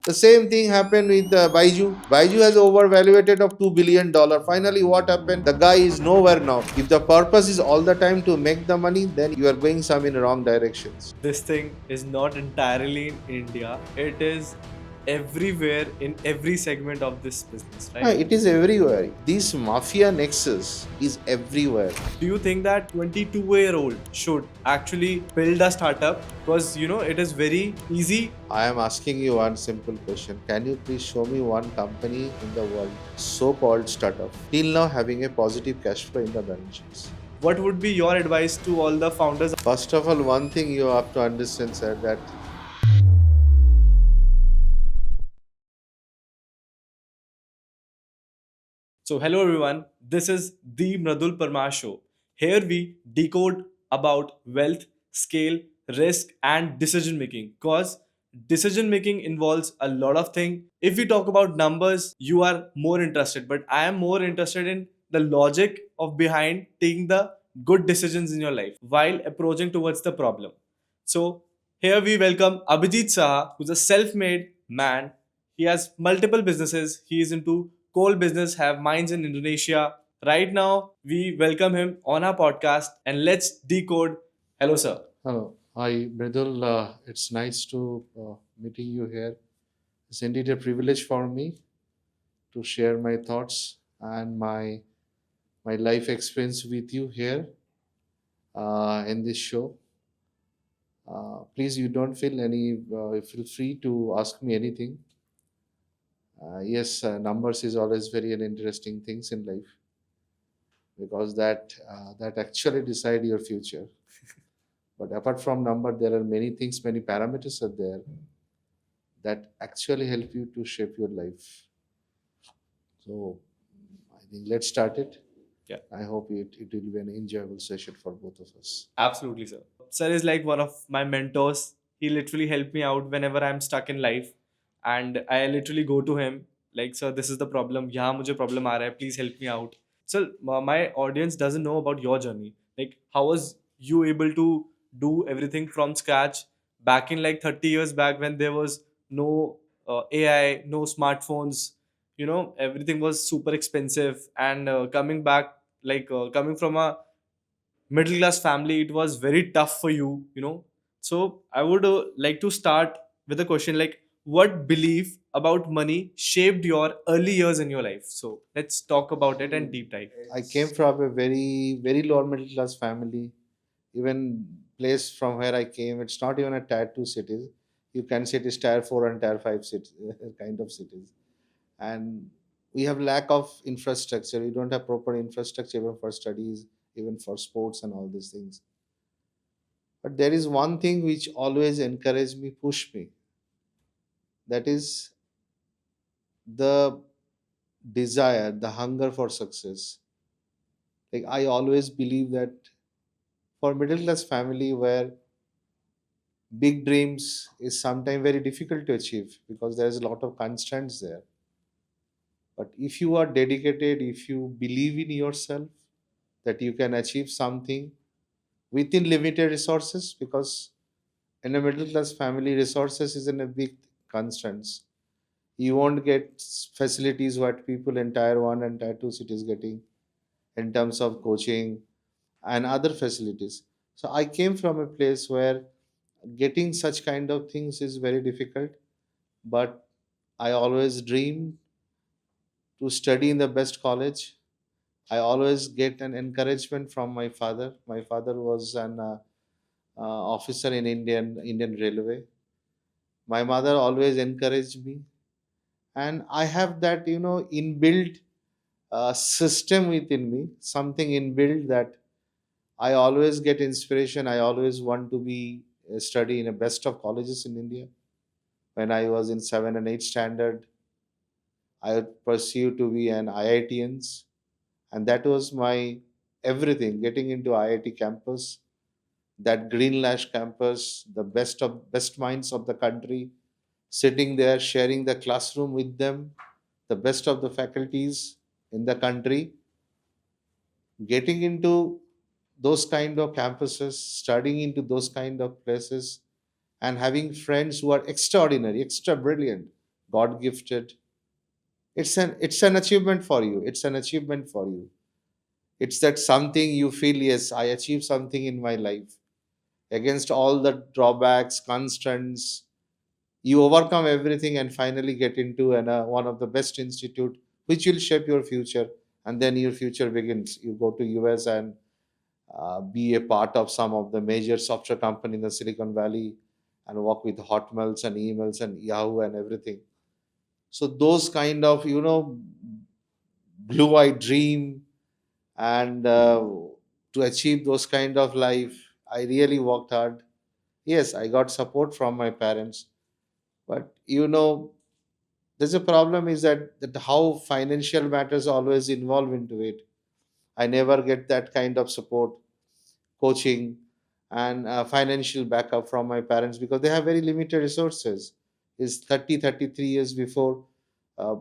The same thing happened with Baiju. Baiju has overvaluated of $2 billion. Finally, what happened? The guy is nowhere now. If the purpose is all the time to make the money, then you are going some in wrong directions. This thing is not entirely in India. It is everywhere in every segment of this business, right? It is everywhere. This mafia nexus is everywhere. Do you think that 22-year-old should actually build a startup? Because it is very easy. I am asking you one simple question. Can you please show me one company in the world, so-called startup, till now having a positive cash flow in the balance sheets? What would be your advice to all the founders? First of all, one thing you have to understand, sir, that So, hello everyone, this is the Mradul Parmar Show. Here we decode about wealth, scale, risk, and decision making. Because decision making involves a lot of things. If we talk about numbers, you are more interested, but I am more interested in the logic of behind taking the good decisions in your life while approaching towards the problem. So, here we welcome Abhijit Saha, who's a self made man. He has multiple businesses. He is into coal business, have mines in Indonesia. Right now, we welcome him on our podcast and let's decode. Hello, sir. hello. Hi, Mradul. It's nice to meeting you here. It's indeed a privilege for me to share my thoughts and my life experience with you here in this show. Please, you don't feel feel free to ask me anything. Yes, numbers is always very an interesting things in life because that actually decide your future. But apart from number, there are many things, many parameters are there that actually help you to shape your life. So I think let's start it. Yeah. I hope it will be an enjoyable session for both of us. Absolutely, sir. Sir is like one of my mentors. He literally helped me out whenever I'm stuck in life. And I literally go to him, like, sir, this is the problem. यहाँ मुझे problem आ रहा है. Please help me out. So my audience doesn't know about your journey. Like, how was you able to do everything from scratch back in like 30 years back when there was no AI, no smartphones, everything was super expensive. And coming back, like coming from a middle class family, it was very tough for you. So I would like to start with a question like, what belief about money shaped your early years in your life? So let's talk about it and deep dive. I came from a very lower middle class family. Even place from where I came, it's not even a tier two cities. You can say it is tier four and tier five cities, kind of cities. And we have lack of infrastructure. We don't have proper infrastructure even for studies, even for sports and all these things. But there is one thing which always encouraged me, push me. That is the desire, the hunger for success. Like I always believe that for middle class family where big dreams is sometimes very difficult to achieve because there's a lot of constraints there. But if you are dedicated, if you believe in yourself that you can achieve something within limited resources, because in a middle class family resources isn't a big constraints. You won't get facilities what people in tier 1 and tier 2 cities getting in terms of coaching and other facilities. So I came from a place where getting such kind of things is very difficult, but I always dreamed to study in the best college. I always get an encouragement from my father. My father was an officer in Indian Railway. My mother always encouraged me, and I have that inbuilt system within me, something inbuilt that I always get inspiration. I always want to be study in the best of colleges in India. When I was in 7 and 8 standard, I would pursue to be an IITians, and that was my everything. Getting into IIT campus, that Green Lash campus, the best minds of the country, sitting there sharing the classroom with them, the best of the faculties in the country, getting into those kind of campuses, studying into those kind of places, and having friends who are extraordinary, extra brilliant. God gifted. It's an achievement for you. It's an achievement for you. It's that something you feel, yes, I achieved something in my life. Against all the drawbacks, constraints, you overcome everything and finally get into one of the best institute which will shape your future. And then your future begins. You go to US and be a part of some of the major software company in the Silicon Valley and work with Hotmails and emails and Yahoo and everything. So those kind of, blue-eyed dream, and to achieve those kind of life, I really worked hard. Yes, I got support from my parents, but there's a problem is that how financial matters always involve into it. I never get that kind of support, coaching, and financial backup from my parents because they have very limited resources. Is 33 years before, uh,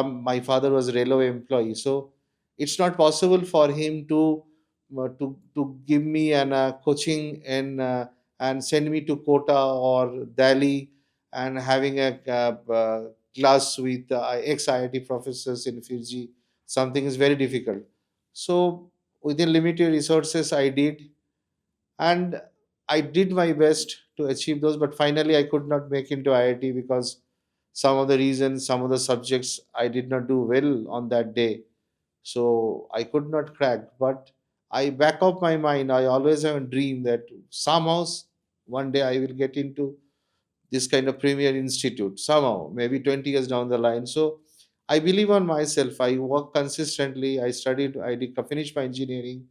my father was a railway employee, so it's not possible for him to give me an coaching and send me to Kota or Delhi and having a class with ex IIT professors in Fiji. Something is very difficult. So within limited resources, I did my best to achieve those, but finally I could not make into IIT because some of the reasons, some of the subjects I did not do well on that day. So I could not crack. But I back up my mind. I always have a dream that somehow one day I will get into this kind of premier institute somehow, maybe 20 years down the line. So I believe on myself. I work consistently. I studied, finished my engineering,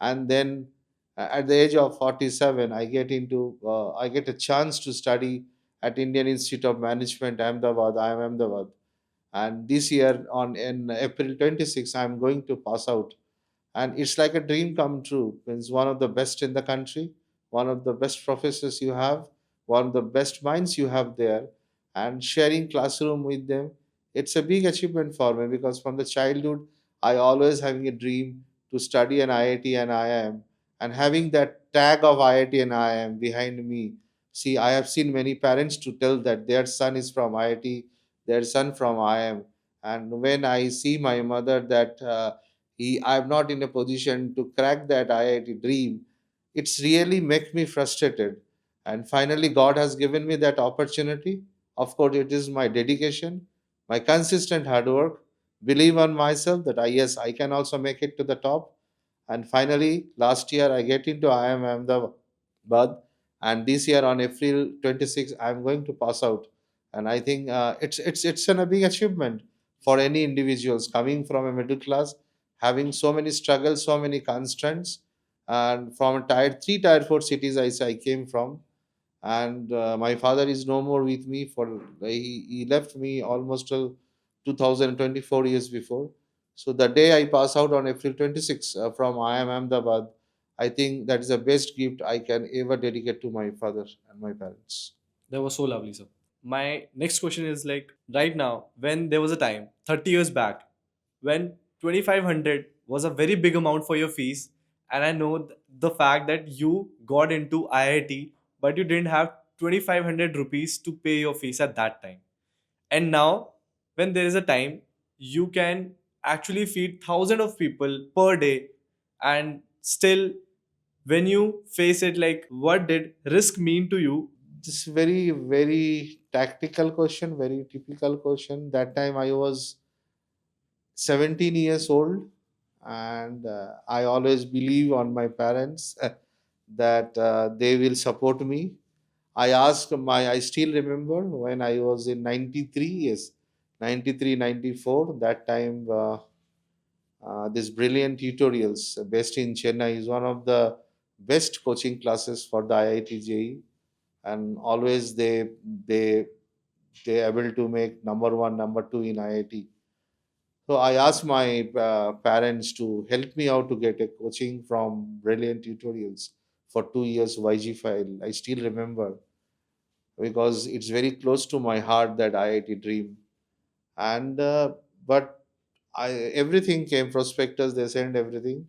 and then at the age of 47, I get a chance to study at Indian Institute of Management, Ahmedabad, IIM Ahmedabad. And this year, on in April 26, I'm going to pass out, and it's like a dream come true. It's one of the best in the country, one of the best professors you have, one of the best minds you have there, and sharing classroom with them. It's a big achievement for me because from the childhood I always having a dream to study an IIT and IIM, and having that tag of IIT and IIM behind me. See, I have seen many parents to tell that their son is from IIT, their son from IIM, and when I see my mother that I'm not in a position to crack that IIT dream, it's really make me frustrated. And finally, God has given me that opportunity. Of course, it is my dedication, my consistent hard work, believe on myself that yes, I can also make it to the top. And finally, last year I get into IIM Ahmedabad, and this year on April 26, I'm going to pass out. And I think a big achievement for any individuals coming from a middle class, having so many struggles, so many constraints, and from tier 4 cities I came from. And my father is no more with me. He left me almost till 2024 years before. So the day I pass out on April 26 from IIM Ahmedabad, I think that is the best gift I can ever dedicate to my father and my parents. That was so lovely, sir. My next question is like right now, when there was a time 30 years back when 2500 was a very big amount for your fees, and I know the fact that you got into IIT, but you didn't have 2500 rupees to pay your fees at that time. And now, when there is a time, you can actually feed thousands of people per day, and still, when you face it, like what did risk mean to you? This very, very tactical question, very typical question. That time I was 17 years old, and I always believe on my parents that they will support me. I still remember when I was in 93, yes, 93, 94. That time, this brilliant tutorials based in Chennai is one of the best coaching classes for the IIT JEE, and always they they able to make number one, number two in IIT. So I asked my parents to help me out to get a coaching from brilliant tutorials for 2 years YG file. I still remember because it's very close to my heart, that IIT dream. And but everything came prospectus. They sent everything,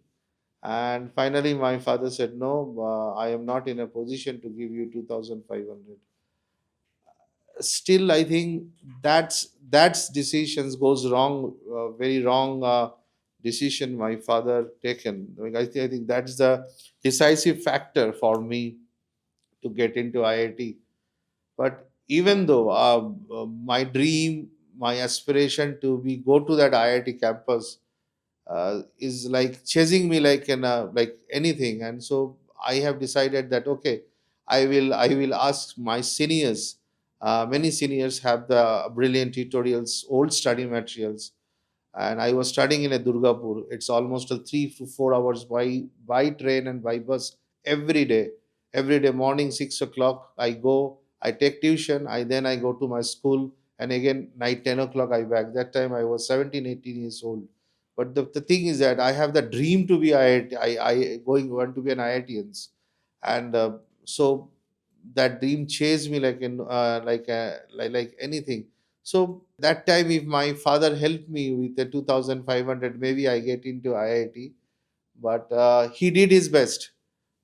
and finally my father said, "No, I am not in a position to give you 2,500." still I think that's decisions goes wrong, very wrong decision my father taken. I think that's the decisive factor for me to get into IIT. But even though my dream, my aspiration to be go to that IIT campus is like chasing me like in like anything, and so I have decided that okay, I will ask my seniors. Many seniors have the brilliant tutorials, old study materials, and I was studying in a Durgapur. It's almost a 3 to 4 hours by train and by bus every day. Every day morning 6 o'clock I go. I take tuition. I go to my school, and again night 10 o'clock I back. That time I was 17, 18 years old. But the thing is that I have the dream to be IIT. I going want to be an IITians, and so that dream chased me like in like anything. So that time, if my father helped me with the 2,500, maybe I get into IIT. But he did his best.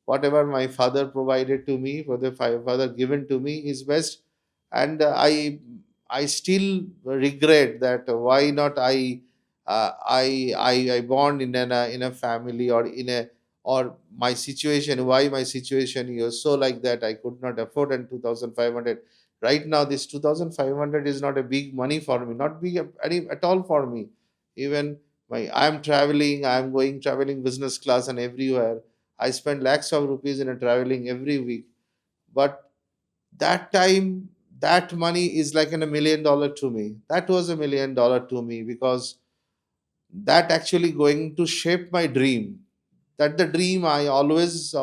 Whatever my father provided to me, for the father given to me, his best. And I still regret that why not I born in a family, or in a, or my situation, why my situation is so like that I could not afford and 2,500. Right now this 2,500 is not a big money for me, not big any at all for me. Even my I'm traveling, I'm going traveling business class and everywhere. I spend lakhs of rupees in a traveling every week. But that time, that money is like in $1 million to me. That was $1 million to me, because that actually going to shape my dream. That the dream I always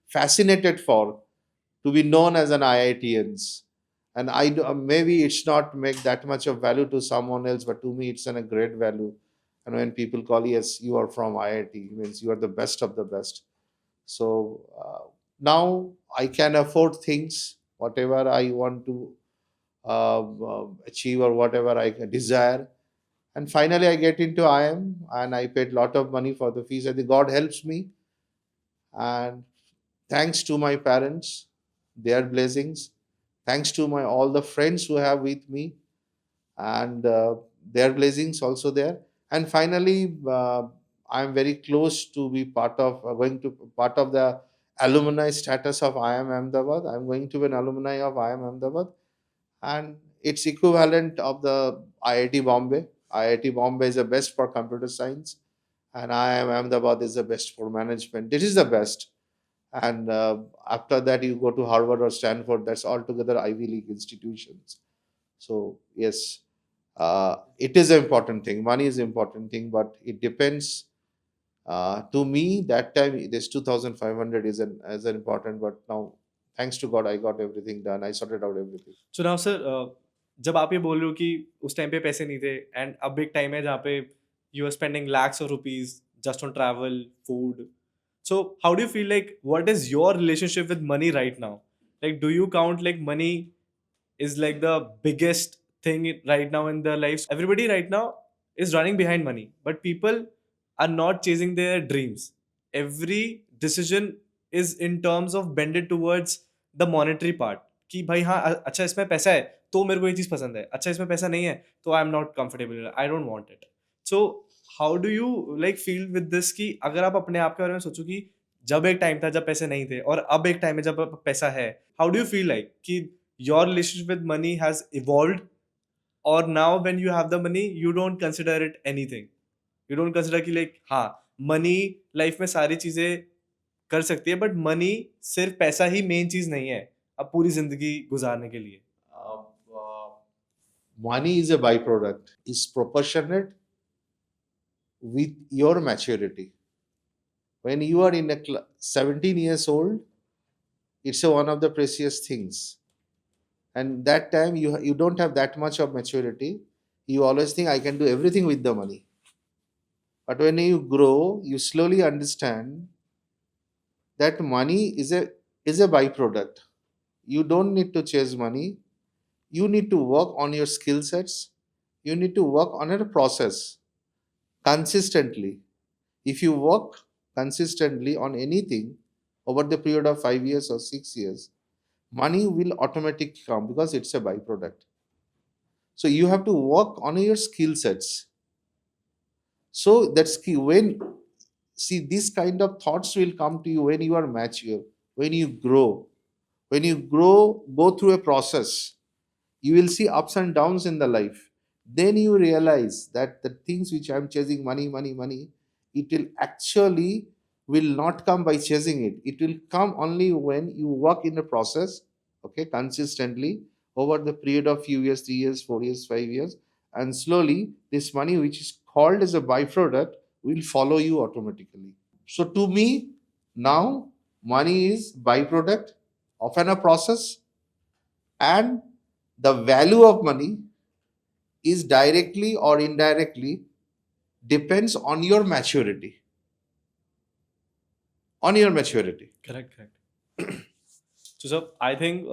fascinated for, to be known as an IITians. And maybe it's not make that much of value to someone else, but to me it's a great value. And when people call, yes, you are from IIT, means you are the best of the best. So now I can afford things, whatever I want to achieve, or whatever I desire. And finally, I get into IIM, and I paid lot of money for the fees. I think God helps me, and thanks to my parents, their blessings, thanks to my all the friends who have with me, and their blessings also there. And finally, I'm very close to be part of going to part of the alumni status of IIM Ahmedabad. I'm going to be an alumni of IIM Ahmedabad, and it's equivalent of the IIT Bombay. IIT Bombay is the best for computer science, and IIM Ahmedabad is the best for management. This is the best. And after that, you go to Harvard or Stanford. That's altogether Ivy League institutions. So yes, it is an important thing. Money is an important thing, but it depends. To me, that time this 2,500 is an as an important. But now, thanks to God, I got everything done. I sorted out everything. So now sir, जब आप ये बोल रहे हो कि उस time पे पैसे नहीं थे एंड अब एक टाइम है जहाँ पे you are spending lakhs of rupees just on travel food, so how do you feel like what is your relationship with money right now? Like do you count like money is like the biggest thing right now in their lives? Everybody right now is running behind money, but people are not chasing their dreams. Every decision is in terms of bended towards the monetary part. कि भाई हाँ, अच्छा इसमें पैसा है तो मेरे को ये चीज़ पसंद है, अच्छा इसमें पैसा नहीं है तो I am not comfortable, I don't want it. So how do you like feel with this कि अगर आप अपने आप के बारे में सोचो कि जब एक टाइम था जब पैसे नहीं थे और अब एक टाइम है जब पैसा है, how do you feel like कि your relationship with money has evolved, or now when you have the money you don't consider it anything? You don't consider कि like हाँ, money life में सारी चीजें कर सकती है, but money सिर्फ पैसा ही main चीज नहीं है अब पूरी जिंदगी गुजारने के लिए. Uh, uh, Money is a byproduct. Is proportionate with your maturity. When you are in a 17 years old, it's one of the precious things. And that time you don't have that much of maturity. You always think I can do everything with the money. But when you grow, you slowly understand that money is a byproduct. You don't need to chase money. You need to work on your skill sets. You need to work on a process consistently. If you work consistently on anything over the period of 5 years or 6 years, money will automatically come because it's a byproduct. So you have to work on your skill sets. So that's key. When see these kind of thoughts will come to you when you are mature, when you grow, go through a process. You will see ups and downs in the life. Then you realize that the things which I'm chasing, money, it will actually will not come by chasing it. It will come only when you work in a process, okay, consistently over the period of few years, 3 years, 4 years, 5 years, and slowly this money, which is called as a byproduct, will follow you automatically. So to me, now money is byproduct of a process, and the value of money is directly or indirectly depends on your maturity. On your maturity. Correct, correct. So, sir, I think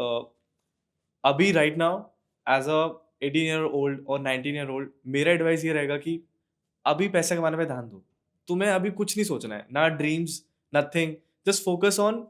अभी right now as a 18 year old और 19 year old मेरा advice ये रहेगा कि अभी पैसे कमाने पे ध्यान दो. तुम्हें अभी कुछ नहीं सोचना है, ना dreams, nothing. Just focus on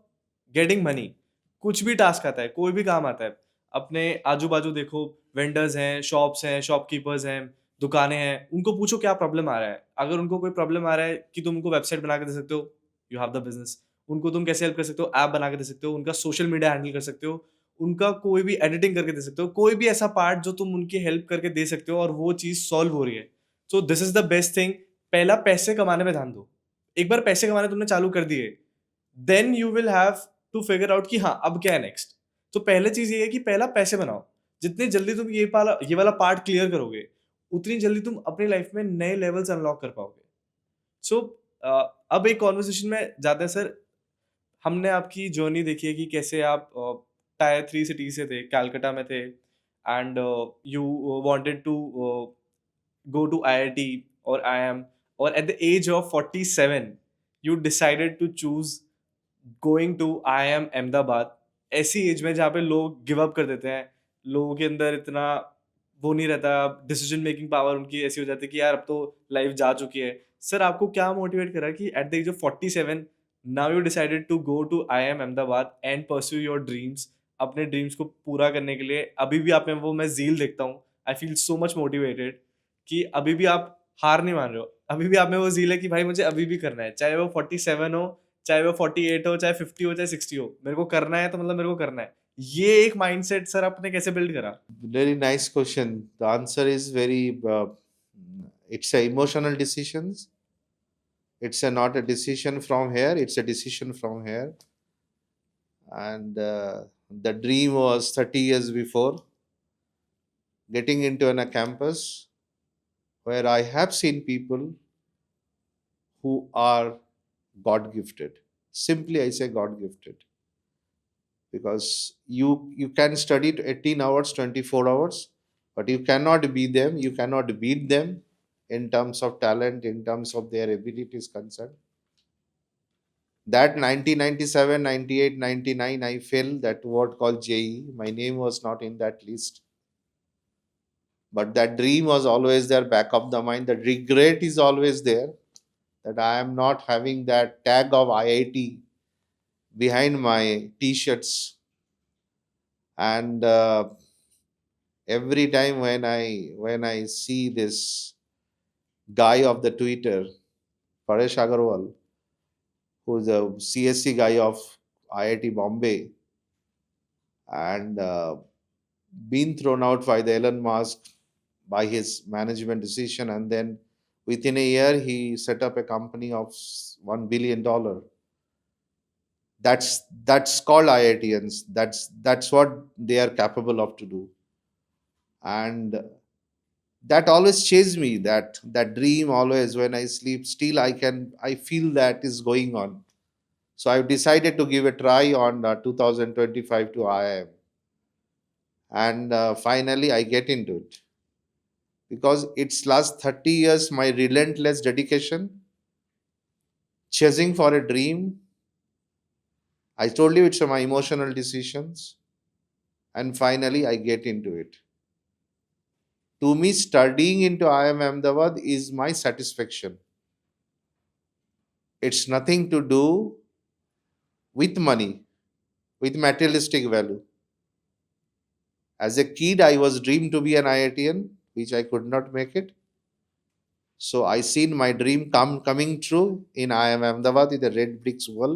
getting money. कुछ भी टास्क आता है, कोई भी काम आता है, अपने आजू बाजू देखो, वेंडर्स हैं, शॉप्स हैं, शॉपकीपर्स हैं, दुकानें हैं, उनको पूछो क्या प्रॉब्लम आ रहा है. अगर उनको कोई प्रॉब्लम आ रहा है कि तुम उनको वेबसाइट बना के दे सकते हो, यू हैव द बिजनेस. उनको तुम कैसे हेल्प कर सकते हो, ऐप बना के दे सकते हो, उनका सोशल मीडिया हैंडल कर सकते हो, उनका कोई भी एडिटिंग करके दे सकते हो, कोई भी ऐसा पार्ट जो तुम उनकी हेल्प करके दे सकते हो और वो चीज़ सॉल्व हो रही है. सो this is the best thing. पहला पैसे कमाने में ध्यान दो. एक बार पैसे कमाने तुमने चालू कर दिए, then you will have to figure out कि हाँ अब क्या है नेक्स्ट. तो पहले चीज ये है कि पहला पैसे बनाओ. जितनी जल्दी तुम ये वाला पार्ट क्लियर करोगे, उतनी जल्दी तुम अपनी लाइफ में नए लेवल्स अनलॉक कर पाओगे. सो अब एक कॉन्वर्सेशन में जाते हैं सर. हमने आपकी जर्नी देखी है कि कैसे आप टायर 3 सिटी से थे, कैलकाटा में थे, and you wanted to go to IIT or IIM, or at the age of 47 you decided to choose going to IIM Ahmedabad. ऐसी एज में जहाँ पे लोग गिव अप कर देते हैं, लोगों के अंदर इतना वो नहीं रहता, डिसीजन मेकिंग पावर उनकी ऐसी हो जाती है कि यार अब तो लाइफ जा चुकी है. सर आपको क्या मोटिवेट करा कि at the age of 47 now you decided to go to IIM Ahmedabad and pursue your dreams. अपने ड्रीम्स को पूरा करने के लिए अभी भी आप में वो मैं ज़ील देखता हूँ. I feel so much motivated कि अभी भी आप हार नहीं मान रहे हो. अभी भी आप में वो ज़ील है कि भाई मुझे अभी भी करना है, चाहे वो 47 हो, चाहे वो 48 हो, चाहे 50 हो, चाहे 60 हो, मेरे को करना है तो मतलब मेरे को करना है. ये एक माइंडसेट सर आपने कैसे बिल्ड करा? Very nice question. The answer is very, it's a emotional decisions. It's a not a decision from here, it's a decision from here. And the dream was 30 years before getting into a campus where I have seen people who are God gifted. Simply, I say God gifted because you can study 18 hours, 24 hours, but you cannot be them. You cannot beat them in terms of talent, in terms of their abilities concerned. That 1997, 98, 99, I failed that word called JE. My name was not in that list. But that dream was always there, back of the mind. The regret is always there that I am not having that tag of IIT behind my t-shirts. And every time when I see this guy of the Twitter, Paresh Agarwal, who's a CSC guy of IIT Bombay, and been thrown out by the Elon Musk by his management decision, and then within a year he set up a company of $1 billion. That's called IITians. That's what they are capable of to do, and that always chased me. That dream always when I sleep, still I feel that is going on. So I've decided to give a try on 2025 to IIM, and finally I get into it because it's last 30 years my relentless dedication, chasing for a dream. I told you it's my emotional decisions, and finally I get into it. To me, studying into IIM Ahmedabad is my satisfaction. It's nothing to do with money, with materialistic value. As a kid, I was dreamed to be an IITian, which I could not make it. So I seen my dream coming true in IIM Ahmedabad with the red bricks wall,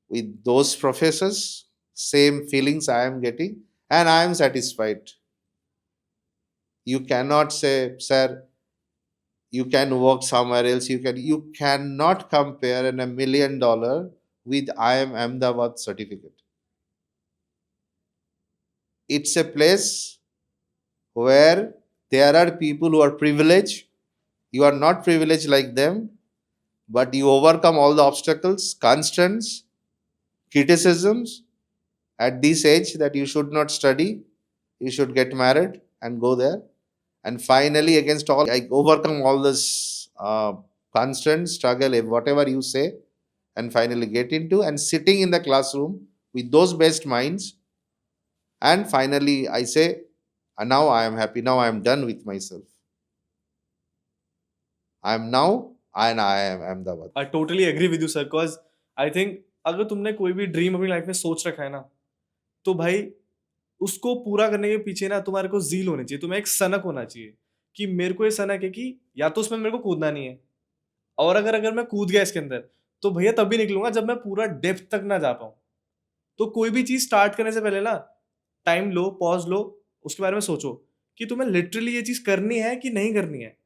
with those professors, same feelings I am getting, and I am satisfied. You cannot say, sir, you can work somewhere else. You cannot compare in $1 million with IIM Ahmedabad certificate. It's a place where there are people who are privileged. You are not privileged like them, but you overcome all the obstacles, constraints, criticisms at this age that you should not study, you should get married and go there. And finally, against all, I overcome all this constant struggle, whatever you say, and finally get into and sitting in the classroom with those best minds. And finally, I say, now I am happy. Now I am done with myself. I am now and I am Ahmedabad. I totally agree with you sir, because I think अगर तुमने कोई भी dream अपनी life में सोच रखा है ना, तो भाई उसको पूरा करने के पीछे ना तुम्हारे को जील होनी चाहिए, तुम्हें एक सनक होना चाहिए कि मेरे को ये सनक है कि या तो उसमें मेरे को कूदना नहीं है, और अगर अगर मैं कूद गया इसके अंदर तो भैया तब भी निकलूंगा जब मैं पूरा डेप्थ तक ना जा पाऊं। तो कोई भी चीज स्टार्ट करने से पहले ना टाइम लो, पॉज लो, उसके बारे में सोचो कि तुम्हें लिटरली ये चीज करनी है कि नहीं करनी है।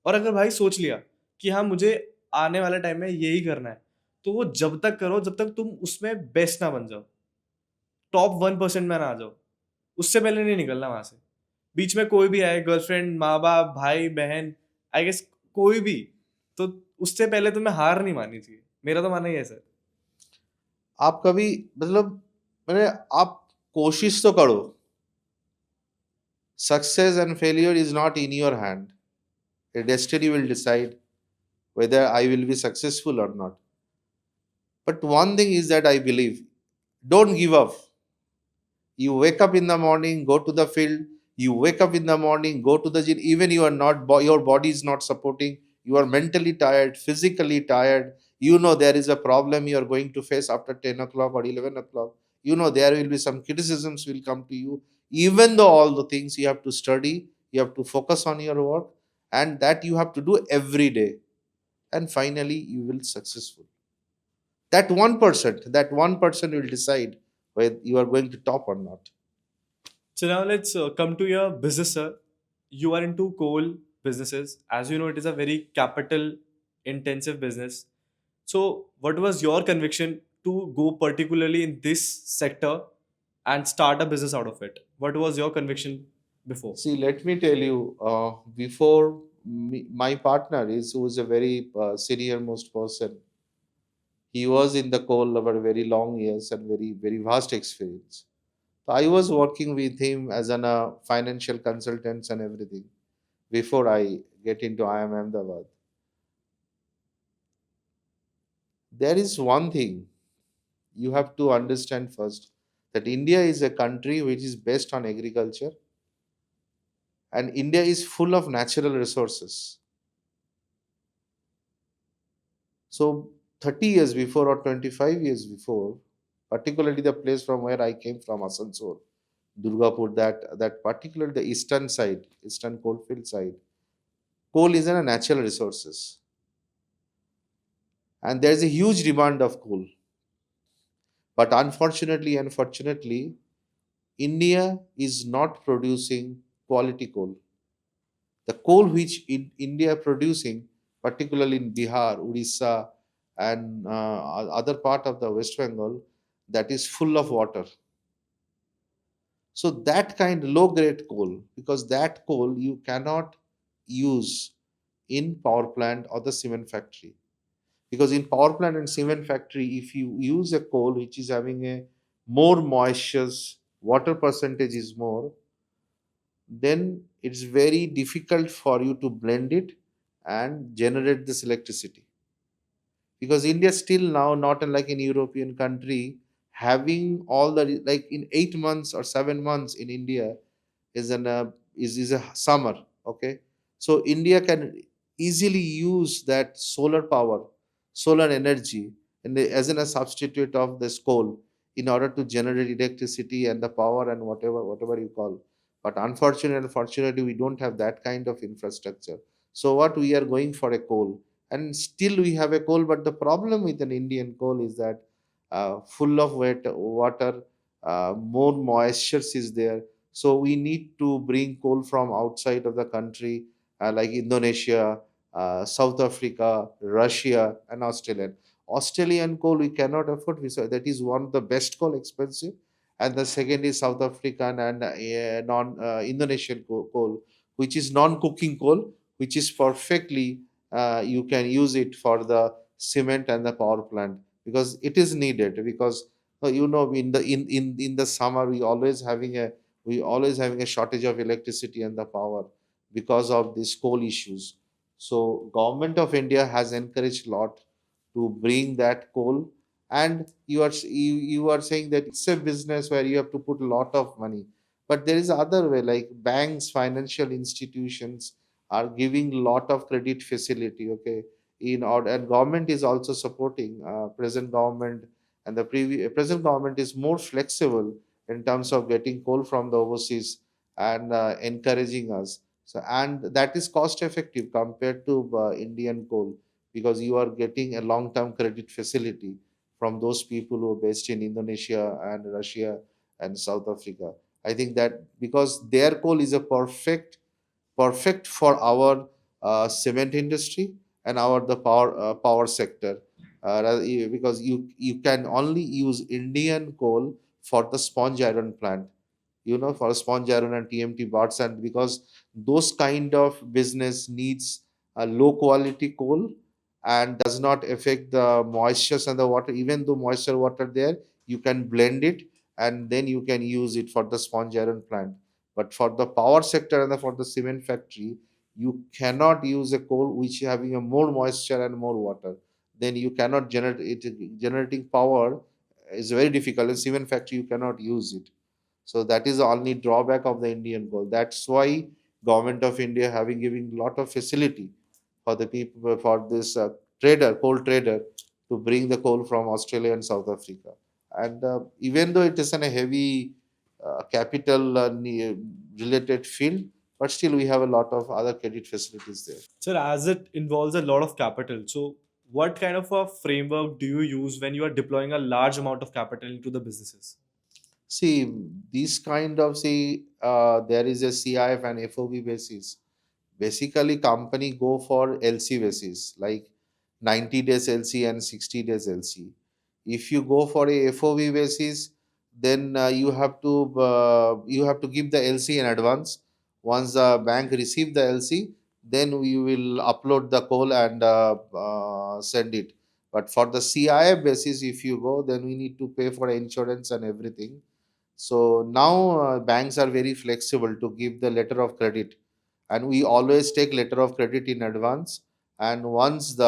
और अगर भाई सोच लिया कि हाँ मुझे आने वाले टाइम में यही करना है, तो वो जब तक करो जब तक तुम उसमें बेस्ट ना बन जाओ, टॉप 1% में ना आ जाओ, उससे पहले नहीं निकलना वहां से। बीच में कोई भी आए, गर्लफ्रेंड, माँ बाप, भाई बहन, आई गेस कोई भी, तो उससे पहले तुम्हें हार नहीं माननी चाहिए। मेरा तो मानना ही है सर। आप कभी मतलब मैंने आप कोशिश तो करो. Success and failure is not in your hand. A destiny will decide whether I will be successful or not. But one thing is that I believe, don't give up. You wake up in the morning, go to the field. You wake up in the morning, go to the gym. Even you are not, your body is not supporting. You are mentally tired, physically tired. You know there is a problem you are going to face after 10 o'clock or 11 o'clock. You know there will be some criticisms will come to you. Even though all the things you have to study, you have to focus on your work, and that you have to do every day. And finally, you will successful. That 1% will decide whether you are going to top or not. So now let's come to your business, sir. You are into coal businesses. As you know, it is a very capital intensive business. So what was your conviction to go particularly in this sector and start a business out of it? What was your conviction before? See, let me tell you, before me, my partner is who is a very senior most person. He was in the coal over very long years and very vast experience. So I was working with him as an financial consultants and everything before I get into IIM Ahmedabad. There is one thing you have to understand first, that India is a country which is based on agriculture, and India is full of natural resources. So 30 years before or 25 years before, particularly the place from where I came from, Asansol, Durgapur, that particularly the eastern side, eastern coalfield side, coal is a natural resources, and there is a huge demand of coal. But unfortunately, India is not producing quality coal. The coal which in India producing, particularly in Bihar, Odisha, and other part of the West Bengal, that is full of water. So that kind low grade coal, because that coal you cannot use in power plant or the cement factory. Because in power plant and cement factory, if you use a coal which is having a more moisture, water percentage is more, then it's very difficult for you to blend it and generate this electricity. Because India still now not unlike in European country, having all the, like in 8 months or 7 months in India is is a summer. Okay, so India can easily use that solar power, solar energy, and as in a substitute of this coal in order to generate electricity and the power and whatever you call. But unfortunately, we don't have that kind of infrastructure. So what we are going for a coal, and still we have a coal. But the problem with an Indian coal is that full of wet water, more moisture is there. So we need to bring coal from outside of the country, like Indonesia, South Africa, Russia, and Australia. Australian coal we cannot afford. That is one of the best coal, expensive, and the second is South African and non Indonesian coal, which is non-cooking coal, which is perfectly you can use it for the cement and the power plant, because it is needed. Because in the summer we always having a shortage of electricity and the power because of these coal issues. So government of India has encouraged a lot to bring that coal. And you are saying that it's a business where you have to put a lot of money, but there is other way, like banks, financial institutions are giving lot of credit facility, okay, in order. And government is also supporting, present government and the previous present government is more flexible in terms of getting coal from the overseas and encouraging us. So, and that is cost effective compared to Indian coal, because you are getting a long term credit facility from those people who are based in Indonesia and Russia and South Africa. I think that because their coal is a perfect for our cement industry and our the power sector, because you can only use Indian coal for the sponge iron plant, for sponge iron and TMT bars. And because those kind of business needs a low quality coal and does not affect the moistures and the water. Even though moisture water there, you can blend it and then you can use it for the sponge iron plant. But for the power sector and for the cement factory, you cannot use a coal which having a more moisture and more water. Then you cannot generate it. Generating power is very difficult. In cement factory, you cannot use it. So that is the only drawback of the Indian coal. That's why government of India having giving lot of facility for the people, for this coal trader, to bring the coal from Australia and South Africa. And even though it is in a heavy capital related field, but still we have a lot of other credit facilities there. Sir, as it involves a lot of capital, so what kind of a framework do you use when you are deploying a large amount of capital into the businesses? See, these kind of there is a CIF and FOB basis. Basically, company go for LC basis, like 90 days LC and 60 days LC. If you go for a FOB basis, then you have to give the LC in advance. Once the bank receive the LC, then we will upload the call and send it. But for the CIF basis, if you go, then we need to pay for insurance and everything. So now banks are very flexible to give the letter of credit, and we always take letter of credit in advance. And once this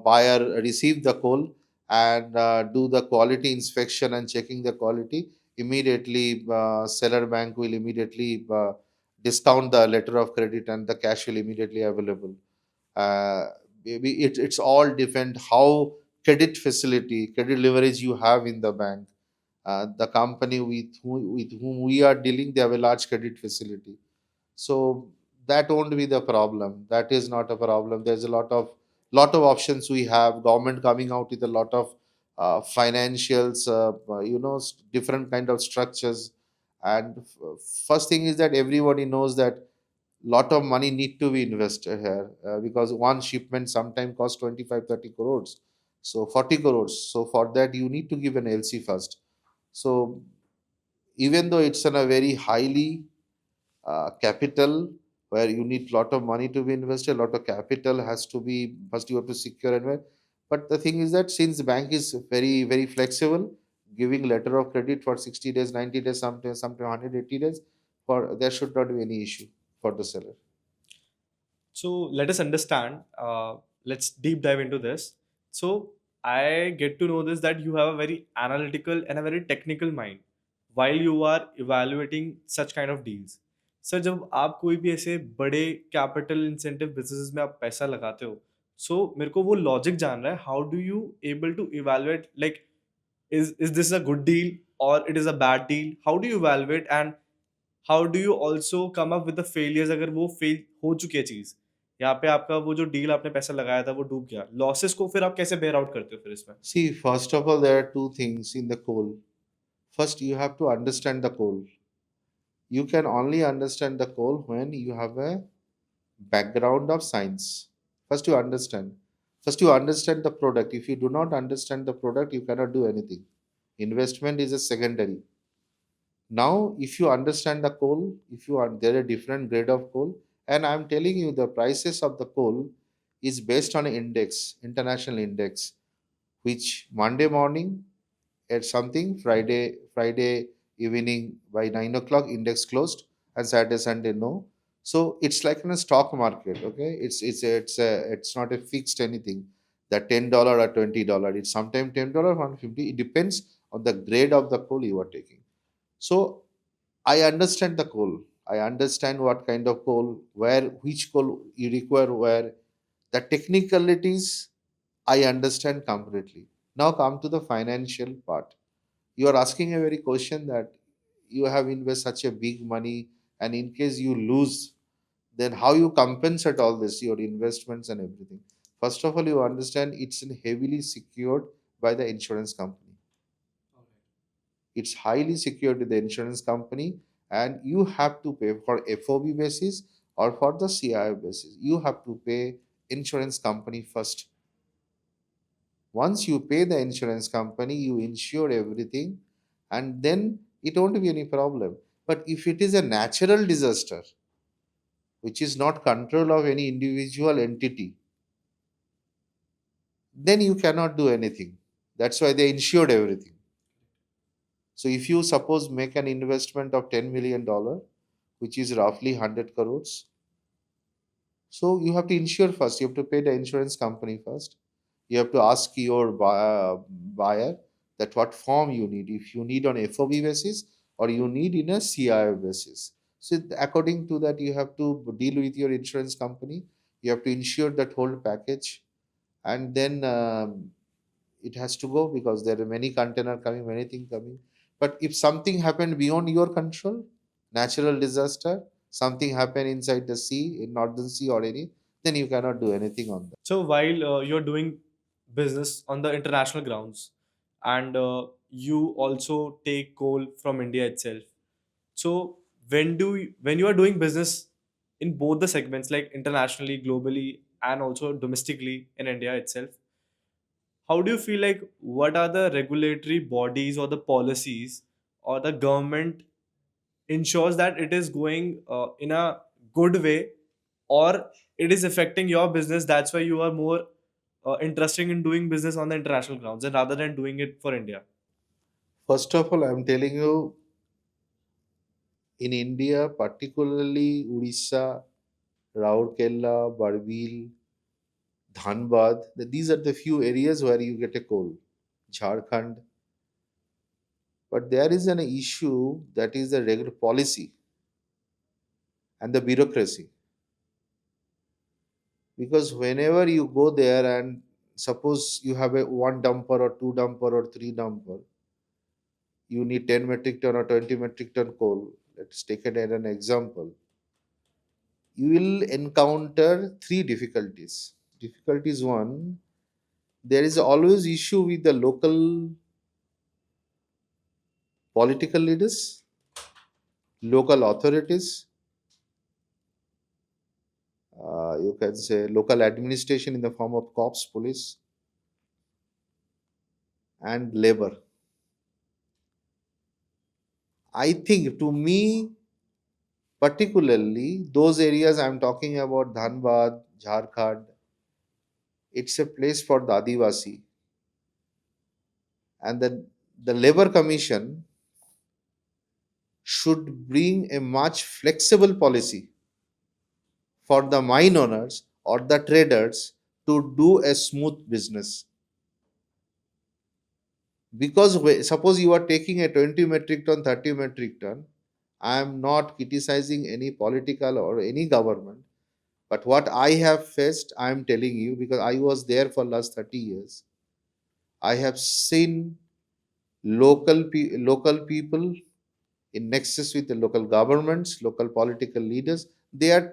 buyer receive the call and do the quality inspection and checking the quality, immediately seller bank will immediately discount the letter of credit and the cash will immediately available. Maybe it's all depend how credit leverage you have in the bank. The company with whom we are dealing, they have a large credit facility. So that won't be the problem. That is not a problem. There's a lot of options we have. Government coming out with a lot of financials, different kind of structures. And first thing is that everybody knows that lot of money need to be invested here, because one shipment sometimes costs 25-30 crores, so 40 crores. So for that you need to give an LC first. So even though it's in a very highly capital, where you need lot of money to be invested, lot of capital has to be first, you have to secure and where. But the thing is that since the bank is very very flexible, giving letter of credit for 60 days, 90 days, sometimes 180 days, for there should not be any issue for the seller. So let us understand. Let's deep dive into this. So I get to know this that you have a very analytical and a very technical mind while you are evaluating such kind of deals. Sir जब आप कोई भी ऐसे बड़े capital incentive businesses में आप पैसा लगाते हो So मेरे को वो लॉजिक जानना है, how do you able to evaluate, like is this a good deal or it is a bad deal? How do you evaluate, and how do you also come up with the failures अगर वो fail हो चुकी है चीज? यहाँ पे आपका वो जो डील आपने पैसा लगाया था वो डूब गया, लॉसेस को फिर आप कैसे बेयर आउट करते हो फिर इसमें? See, first of all, there are two things in the coal. First, you have to understand the coal. You can only understand the coal when you have a background of science. First, you understand. First, you understand the product. If you do not understand the product, you cannot do anything. Investment is a secondary. Now, if you understand the coal, if you are there are different grade of coal, and I'm telling you the prices of the coal is based on an index, international index, which Monday morning at something, Friday evening by 9 o'clock index closed, and Saturday Sunday no. So it's like in a stock market. Okay, it's not a fixed anything. That $10 or $20. It's sometimes $10, 150. It depends on the grade of the coal you are taking. So I understand the coal. I understand what kind of coal, where, which coal you require, where the technicalities I understand completely. Now come to the financial part. You are asking a very question that you have invested such a big money, and in case you lose, then how you compensate all this, your investments and everything. First of all, you understand it's heavily secured by the insurance company. It's highly secured with the insurance company, and you have to pay for FOB basis or for the CIO basis. You have to pay insurance company first. Once you pay the insurance company, you insure everything, and then it won't be any problem. But if it is a natural disaster, which is not control of any individual entity, then you cannot do anything. That's why they insured everything. So if you suppose make an investment of $10 million, which is roughly 100 crores, so you have to insure first. You have to pay the insurance company first. You have to ask your buyer that what form you need. If you need on FOB basis or you need in a CIO basis. So according to that, you have to deal with your insurance company. You have to insure that whole package, and then it has to go because there are many container coming, many things coming. But if something happened beyond your control, natural disaster, something happened inside the sea, in northern sea or any, then you cannot do anything on that. So while you're doing business on the international grounds, and you also take coal from India itself, so when you are doing business in both the segments, like internationally, globally, and also domestically in India itself, how do you feel like, what are the regulatory bodies or the policies or the government ensures that it is going in a good way, or it is affecting your business, that's why you are more interested in doing business on the international grounds and rather than doing it for India? First of all, I'm telling you, in India, particularly Odisha, Raurkela, Barbil, Dhanbad, these are the few areas where you get a coal. Jharkhand. But there is an issue that is the regular policy and the bureaucracy. Because whenever you go there and suppose you have a one dumper or two dumper or three dumper, you need 10 metric ton or 20 metric ton coal. Let's take it as an example. You will encounter three difficulties. Difficulties one, there is always issue with the local political leaders, local authorities, you can say local administration in the form of cops, police, and labor. I think to me, particularly those areas I'm talking about, Dhanbad, Jharkhand, it's a place for the Adivasi. And the Labor Commission should bring a much flexible policy for the mine owners or the traders to do a smooth business. Because suppose you are taking a 20 metric ton, 30 metric ton, I am not criticizing any political or any government. But what I have faced, I am telling you, because I was there for last 30 years. I have seen local people in nexus with the local governments, local political leaders. They are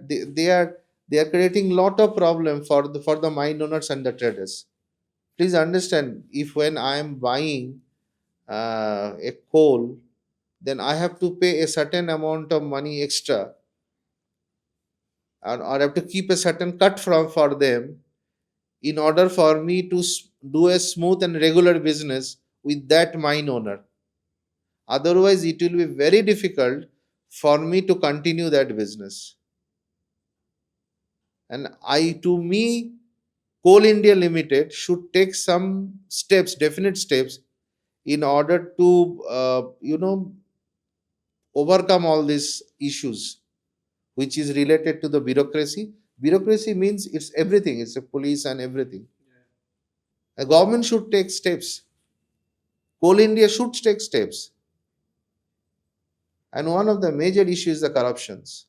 creating lot of problem for the mine owners and the traders. Please understand, if when I am buying a coal, then I have to pay a certain amount of money extra, or I have to keep a certain cut from for them in order for me to do a smooth and regular business with that mine owner. Otherwise, it will be very difficult for me to continue that business. And to me, Coal India Limited should take some steps, definite steps, in order to, overcome all these issues, which is related to the bureaucracy. Bureaucracy means it's everything, it's a police and everything. A government should take steps. Coal India should take steps. And one of the major issues is the corruptions.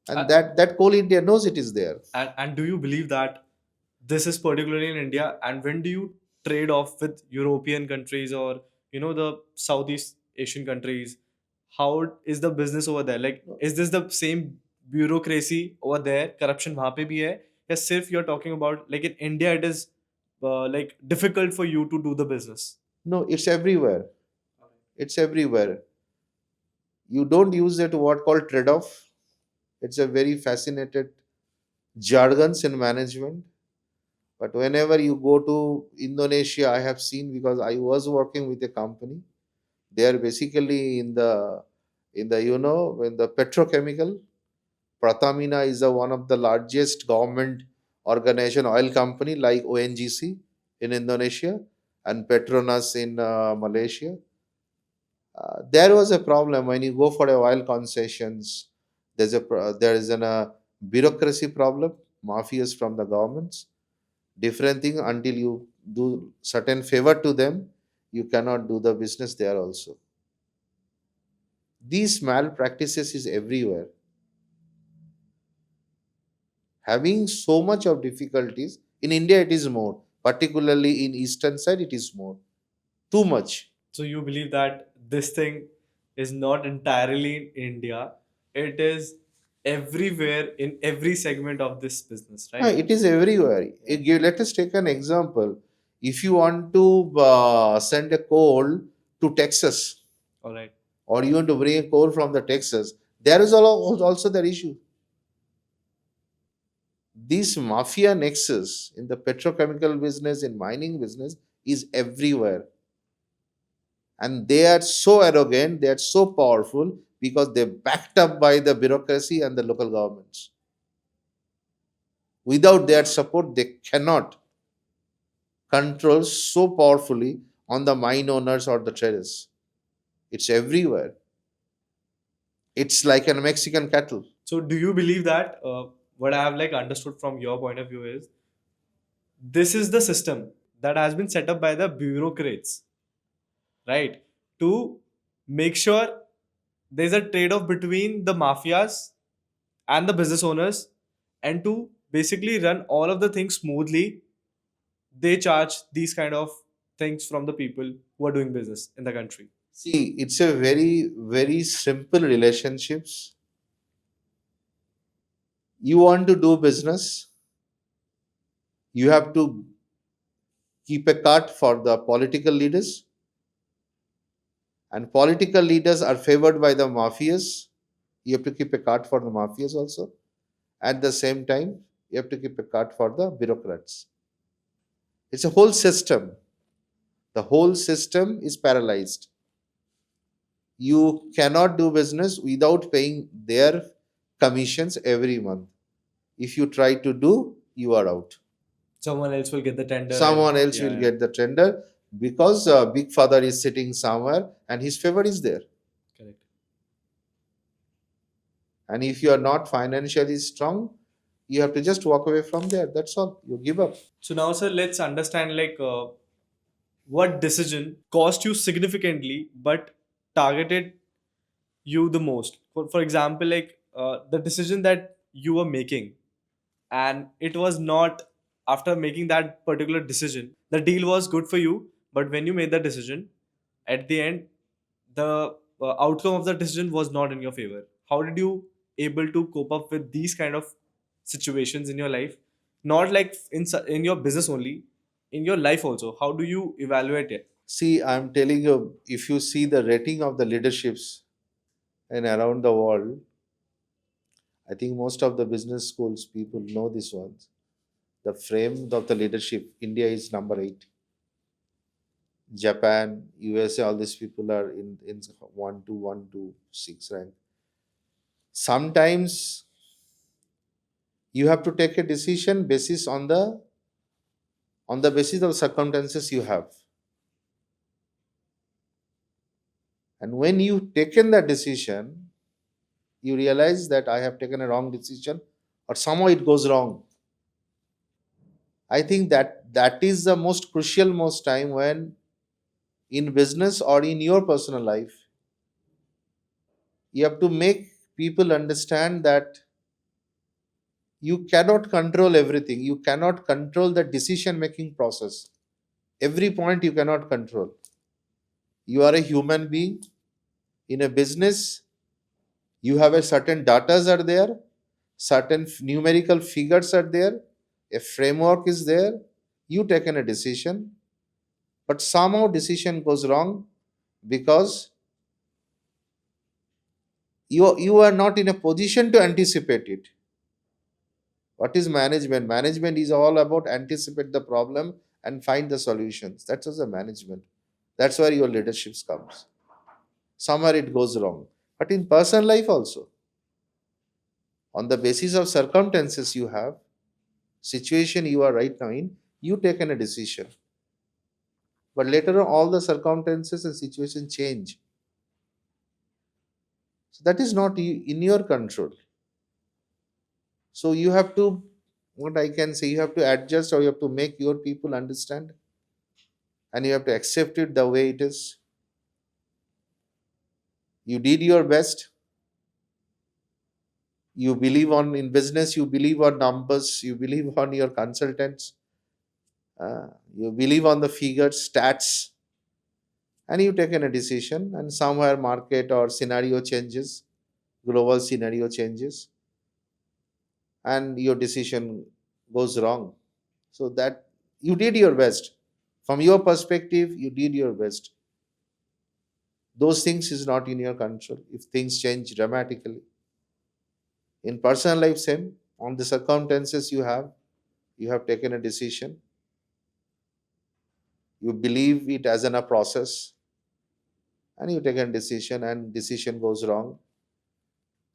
And that Coal India knows it is there. And do you believe that this is particularly in India? And when do you trade off with European countries or the Southeast Asian countries? How is the business over there? Like, is this the same bureaucracy over there? Corruption वहाँ पे भी है? या सिर्फ you're talking about like in India it is like difficult for you to do the business? No, it's everywhere. It's everywhere. You don't use that word called trade-off. It's a very fascinated jargons in management. But whenever you go to Indonesia, I have seen, because I was working with a company. They are basically in the petrochemical. Pratamina is one of the largest government organization oil company like ONGC in Indonesia and Petronas in Malaysia. There was a problem when you go for a oil concessions. There is a bureaucracy problem, mafias from the governments. Different thing, until you do certain favor to them, you cannot do the business there also. These malpractices is everywhere, having so much of difficulties. In India it is more, particularly in eastern side it is more, too much. So you believe that this thing is not entirely in India, it is everywhere in every segment of this business, right? It is everywhere. Let us take an example. If you want to send a coal to Texas, All right. or you want to bring a coal from the Texas, there is also the issue. This mafia nexus in the petrochemical business, in mining business, is everywhere. And they are so arrogant, they are so powerful, because they're backed up by the bureaucracy and the local governments. Without their support, they cannot control so powerfully on the mine owners or the traders. It's everywhere. It's like a Mexican cattle. So do you believe that what I have like understood from your point of view is this is the system that has been set up by the bureaucrats, right? To make sure there's a trade-off between the mafias and the business owners, and to basically run all of the things smoothly, they charge these kind of things from the people who are doing business in the country. See, it's a very, very simple relationships. You want to do business, you have to keep a cut for the political leaders, and political leaders are favored by the mafias. You have to keep a cut for the mafias also. At the same time, you have to keep a cut for the bureaucrats. It's a whole system. The whole system is paralyzed. You cannot do business without paying their commissions every month. If you try to do, you are out. Someone else will get the tender. Someone else will get the tender, because Big Father is sitting somewhere and his favor is there. Correct. And if you are not financially strong, you have to just walk away from there. That's all. You give up. So now, sir, let's understand like what decision cost you significantly but targeted you the most. For example, like the decision that you were making, and it was not, after making that particular decision, the deal was good for you, but when you made the decision, at the end, the outcome of the decision was not in your favor. How did you able to cope up with these kind of situations in your life? Not like in your business only, in your life also. How do you evaluate it? See, I'm telling you, if you see the rating of the leaderships and around the world, I think most of the business schools people know this one. The frame of the leadership, India is number 8. Japan, USA, all these people are in 1 to 6 rank. Sometimes you have to take a decision basis on the basis of circumstances you have. And when you taken that decision, you realize that I have taken a wrong decision or somehow it goes wrong. I think that is the most crucial most time when in business or in your personal life, you have to make people understand that you cannot control everything. You cannot control the decision making process. Every point you cannot control. You are a human being. In a business, you have a certain datas are there, certain numerical figures are there, a framework is there. You taken a decision, but somehow decision goes wrong because you are not in a position to anticipate it. What is management? Management is all about anticipate the problem and find the solutions. That's also management. That's where your leadership comes. Somewhere it goes wrong. But in personal life also, on the basis of circumstances you have, situation you are right now in, you taken a decision. But later on, all the circumstances and situation change. So that is not in your control. So you have to, what I can say, you have to adjust or you have to make your people understand and you have to accept it the way it is. You did your best. You believe on in business, you believe on numbers, you believe on your consultants, you believe on the figures, stats, and you taken a decision and somewhere market or scenario changes, global scenario changes, and your decision goes wrong. So that you did your best. From your perspective, you did your best. Those things is not in your control. If things change dramatically. In personal life, same. On the circumstances you have taken a decision. You believe it as in a process, and you take a decision, and decision goes wrong.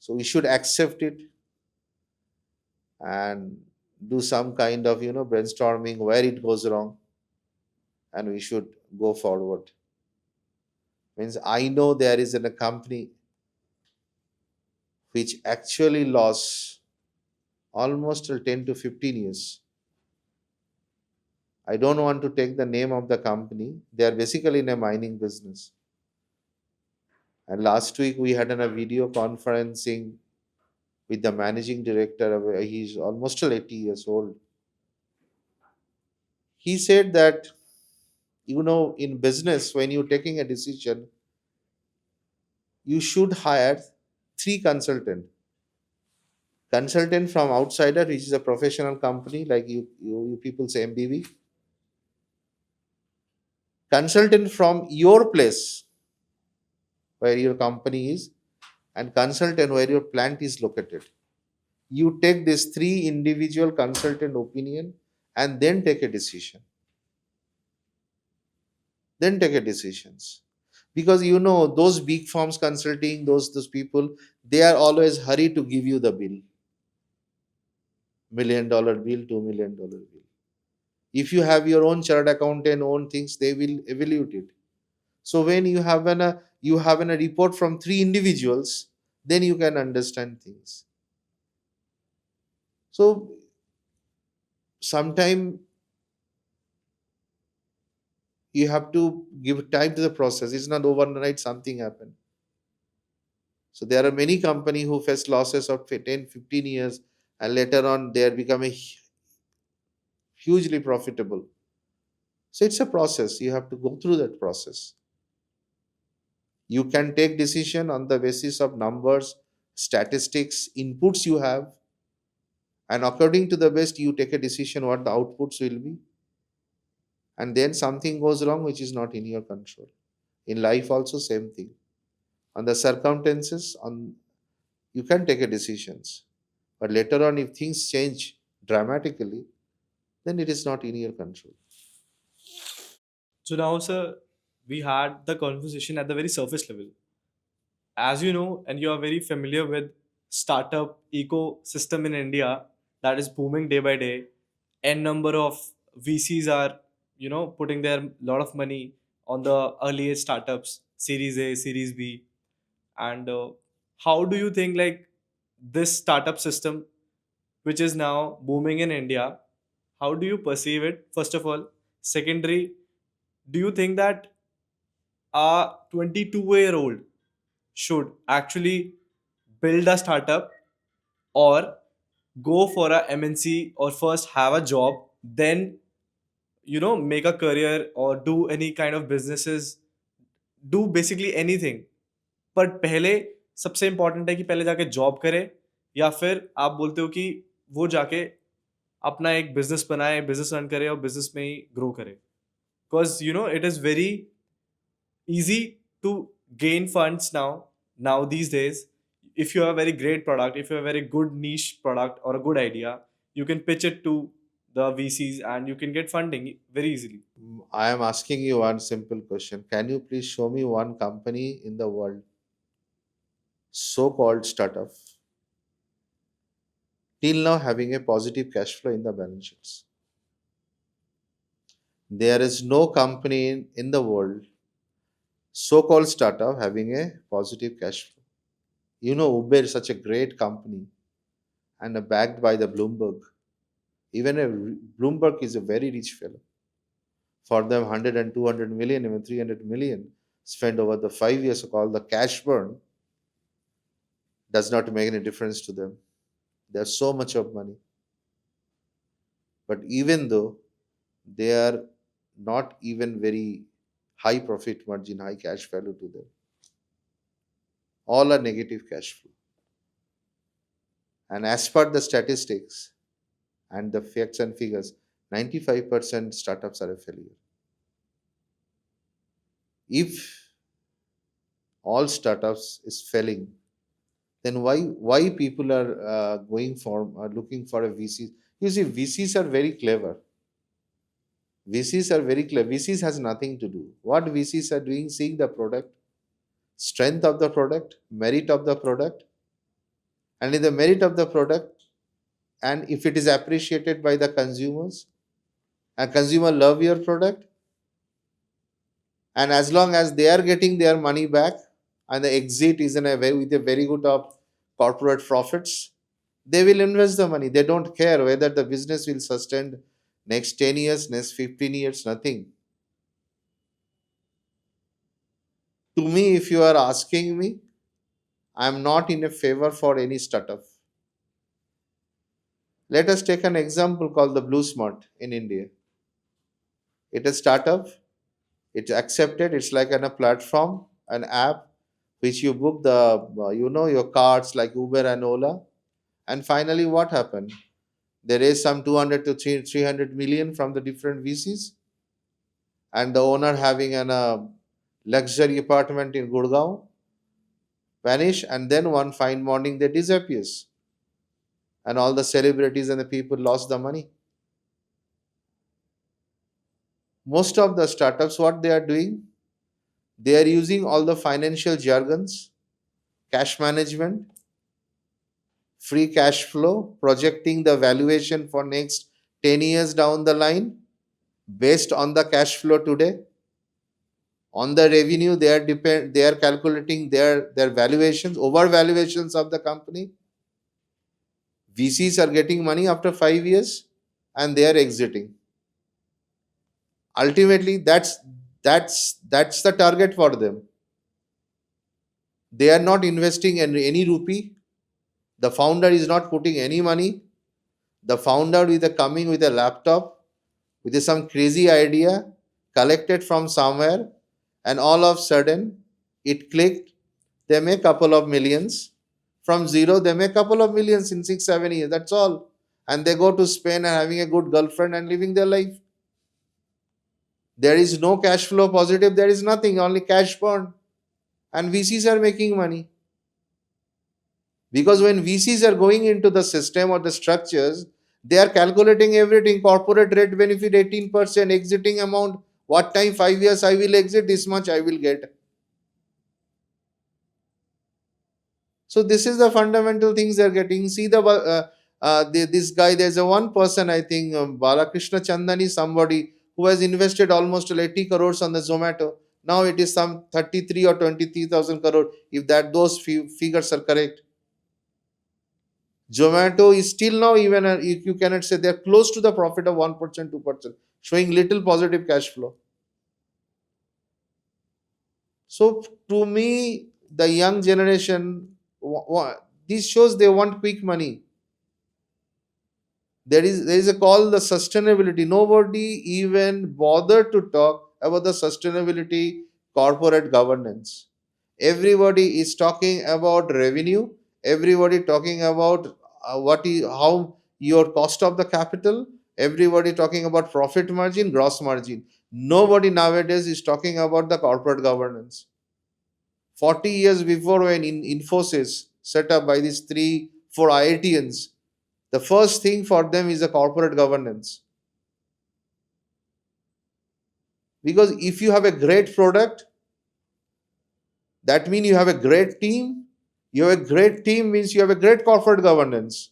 So we should accept it and do some kind of brainstorming where it goes wrong, and we should go forward. Means I know there is in a company which actually lost almost till 10 to 15 years. I don't want to take the name of the company. They are basically in a mining business. And last week we had a video conferencing with the managing director. He's almost till 80 years old. He said that, in business, when you're taking a decision, you should hire 3 consultants. Consultant from outsider, which is a professional company, like you people say MBB. Consultant from your place, where your company is, and consultant where your plant is located. You take this 3 individual consultant opinion and then take a decision. Then take a decisions. Because those big firms consulting, those people, they are always hurry to give you the bill. $1 million bill, $2 million bill. If you have your own chart accountant, own things, they will evaluate it. So when you have a report from 3 individuals, then you can understand things. So sometime you have to give time to the process. It's not overnight something happen. So there are many companies who face losses of 10, 15 years, and later on they are becoming hugely profitable. So it's a process. You have to go through that process. You can take decision on the basis of numbers, statistics, inputs you have, and according to the best, you take a decision what the outputs will be. And then something goes wrong, which is not in your control. In life, also same thing. On the circumstances, on you can take a decisions, but later on, if things change dramatically, then it is not in your control. So now, sir, we had the conversation at the very surface level. As you know, and you are very familiar with startup ecosystem in India that is booming day by day. N number of VCs are, putting their lot of money on the earliest startups, Series A, Series B, and how do you think like this startup system, which is now booming in India, how do you perceive it? First of all, secondary, do you think that a 22-year-old should actually build a startup or go for a MNC or first have a job, then make a career or do any kind of businesses, do basically anything, पर पहले सबसे important है कि पहले जाके job करे या फिर आप बोलते हो कि वो जाके अपना एक बिजनेस बनाए, बिजनेस रन करे और बिजनेस में ही ग्रो करे, because it is very easy to gain funds now these days. If you have a very great product, if you have a very good niche product or a good idea, you can pitch it to the VCs and you can get funding very easily. I am asking you one simple question. Can you please show me one company in the world, so called startup, till now having a positive cash flow in the balance sheets? There is no company in the world, so called startup, having a positive cash flow. You know, Uber is such a great company and backed by the Bloomberg. Even a Bloomberg is a very rich fellow. For them, 100 and 200 million, even 300 million spent over the 5 years of all the cash burn does not make any difference to them. There's so much of money. But even though they are not even very high profit margin, high cash value to them, all are negative cash flow. And as per the statistics and the facts and figures, 95% startups are a failure. If all startups is failing, then why people are going for looking for a VC? You see, VCs are very clever. VCs are very clever. VCs has nothing to do. What VCs are doing, seeing the product, strength of the product, merit of the product, and in the merit of the product, and if it is appreciated by the consumers, and consumer love your product, and as long as they are getting their money back, and the exit is in a very with a very good of corporate profits, they will invest the money. They don't care whether the business will sustain next 10 years, next 15 years, nothing. To me, if you are asking me, I am not in a favor for any startup. Let us take an example called the Blue Smart in India. It is a startup. It's accepted. It's like a platform, an app which you book the your cards like Uber and Ola. And finally, what happened? There is some 200 to 300 million from the different VCs, and the owner having an luxury apartment in Gurgaon vanish, and then one fine morning they disappears, and all the celebrities and the people lost the money. Most of the startups, what they are doing, they are using all the financial jargons, cash management, free cash flow, projecting the valuation for next 10 years down the line based on the cash flow today. On the revenue, they are calculating their valuations, over valuations of the company. VCs are getting money after 5 years and they are exiting. Ultimately, that's the target for them. They are not investing in any rupee. The founder is not putting any money. The founder is coming with a laptop with some crazy idea collected from somewhere, and all of a sudden it clicked. They make couple of millions from zero. They make couple of millions in 6 7 years. That's all, and they go to Spain and having a good girlfriend and living their life. There is no cash flow positive. There is nothing. Only cash burn, and VCs are making money. Because when VCs are going into the system or the structures, they are calculating everything: corporate rate benefit 18%, exiting amount, what time, 5 years I will exit, this much I will get. So this is the fundamental things they're getting. See this guy. There's a one person, I think, Balakrishna Chandani, somebody who has invested almost 80 crores on the Zomato. Now it is some 33 or 23,000 crore, if that those figures are correct. Zomato is still now, even you cannot say they're close to the profit of 1%, 2%, showing little positive cash flow. So to me, the young generation, this shows they want quick money. There is a call the sustainability. Nobody even bothered to talk about the sustainability corporate governance. Everybody is talking about revenue. Everybody talking about what is how your cost of the capital. Everybody talking about profit margin, gross margin. Nobody nowadays is talking about the corporate governance. 40 years before, when in Infosys set up by these 3 4 IITians, the first thing for them is the corporate governance. Because if you have a great product, that means you have a great team. You have a great team means you have a great corporate governance.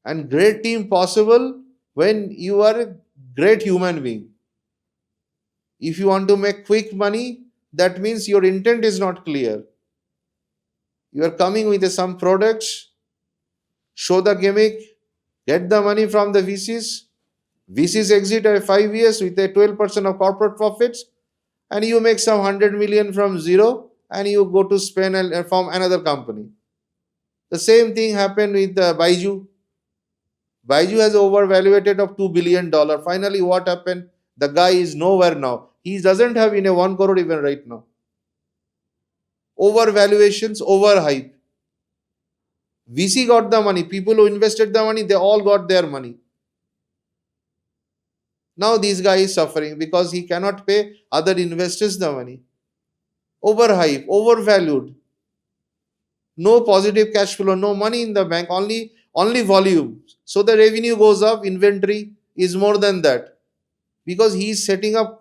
And great team possible when you are a great human being. If you want to make quick money, that means your intent is not clear. You are coming with some products, show the gimmick, get the money from the VCs. VCs exit at 5 years with a 12% of corporate profits, and you make some 100 million from zero, and you go to Spain and form another company. The same thing happened with Baiju. Baiju has overvaluated of $2 billion. Finally, what happened? The guy is nowhere now. He doesn't have in a 1 crore even right now. Overvaluations, overhype. VC got the money. People who invested the money, they all got their money. Now this guy is suffering because he cannot pay other investors the money. Overhype, overvalued. No positive cash flow, no money in the bank, only volume. So the revenue goes up, inventory is more than that. Because he is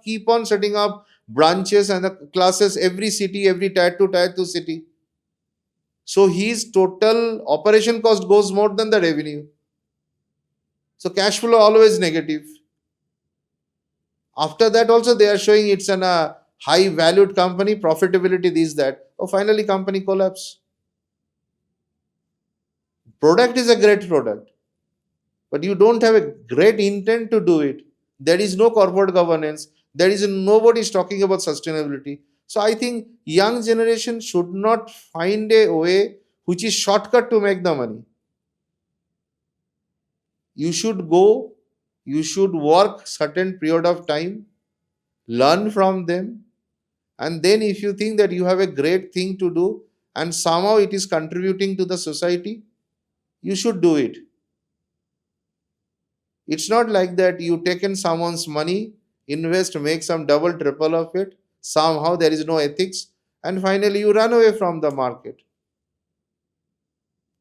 keep on setting up branches and the classes every city, every tier 2 city. So his total operation cost goes more than the revenue. So cash flow always negative. After that also they are showing it's a high valued company, profitability this that. Oh, finally company collapse. Product is a great product, but you don't have a great intent to do it. There is no corporate governance. There is nobody is talking about sustainability. So I think young generation should not find a way which is shortcut to make the money. You should go, you should work certain period of time, learn from them, and then if you think that you have a great thing to do and somehow it is contributing to the society, you should do it. It's not like that you taken someone's money, invest, make some double, triple of it. Somehow there is no ethics, and finally you run away from the market.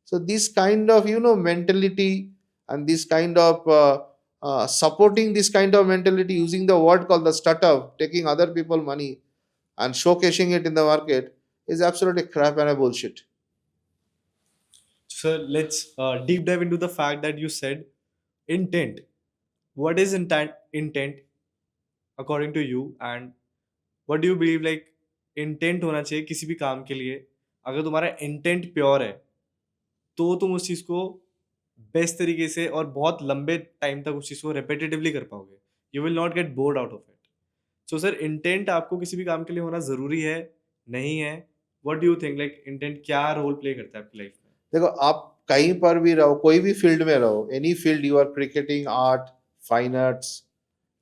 So this kind of mentality and this kind of supporting this kind of mentality using the word called the startup, taking other people money and showcasing it in the market is absolutely crap and a bullshit. So let's deep dive into the fact that you said intent. What is intent according to you, and what do you believe, like intent होना चाहिए किसी भी काम के लिए? अगर तुम्हारा intent pure है तो तुम उस चीज़ को बेस्ट तरीके से और बहुत लंबे टाइम तक उस चीज़ को रिपीटेटिवली कर पाओगे. You will not get bored out of it. So sir, intent आपको किसी भी काम के लिए होना ज़रूरी है, नहीं है, what do you think, like intent क्या रोल प्ले करता है आपकी लाइफ में? देखो, आप कहीं पर भी रहो, कोई भी फील्ड में रहो, any field you are, cricketing, art, fine arts,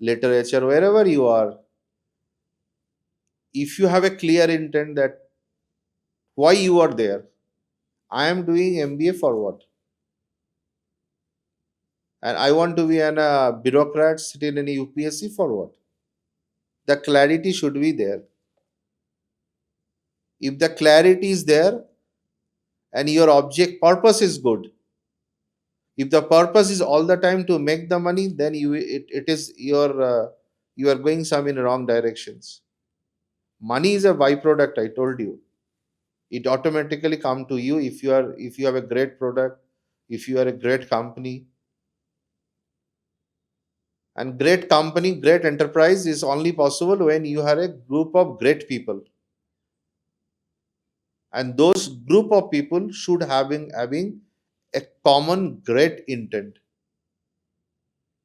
literature, wherever you are, if you have a clear intent that why you are there, I am doing MBA for what, and I want to be an bureaucrat sitting in a UPSC for what, the clarity should be there. If the clarity is there and your object purpose is good, if the purpose is all the time to make the money, then it is your you are going some in wrong directions. Money is a byproduct, I told you. It automatically come to you if you have a great product, if you are a great company. And great company, great enterprise is only possible when you have a group of great people, and those group of people should having a common great intent,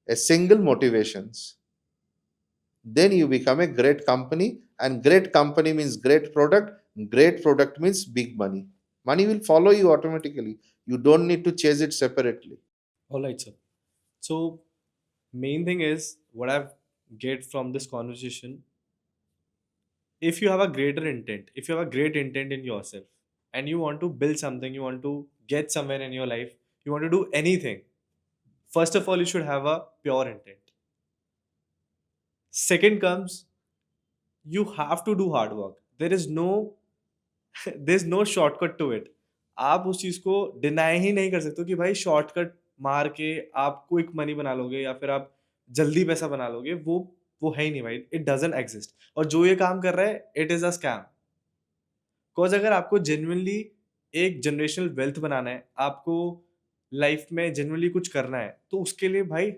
a single motivations. Then you become a great company, and great company means great product. Great product means big money. Money will follow you automatically. You don't need to chase it separately. All right, sir. So main thing is what I've get from this conversation, if you have a greater intent, if you have a great intent in yourself and you want to build something, you want to get somewhere in your life, you want to do anything, first of all you should have a pure intent. Second comes, you have to do hard work. There is no there's no shortcut to it. आप उस चीज को deny ही नहीं कर सकते हो कि भाई शॉर्टकट मार के आप क्विक मनी बना लोगे या फिर आप जल्दी पैसा बना लोगे, वो है ही नहीं भाई, इट डजंट एग्जिस्ट। और जो ये काम कर रहा है, it is a scam. Because अगर आपको जेन्युइनली एक जनरेशनल वेल्थ बनाना है, आपको लाइफ में जेन्युइनली कुछ करना है, तो उसके लिए भाई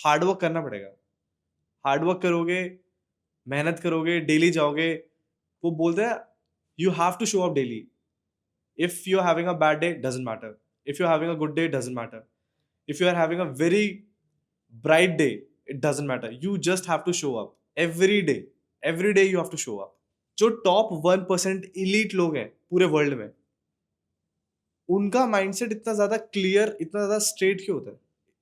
हार्ड वर्क करना पड़ेगा। हार्ड वर्क करोगे, मेहनत करोगे, डेली जाओगे। वो बोलते हैं you have to show up daily. If you are having a bad day, doesn't matter. If you are having a good day, doesn't matter. If you are having a very bright day, it doesn't matter. You just have to show up every day. Every day you have to show up. जो top 1% elite लोग हैं पूरे world में, उनका mindset इतना ज्यादा clear, इतना ज्यादा स्ट्रेट क्यों होता है?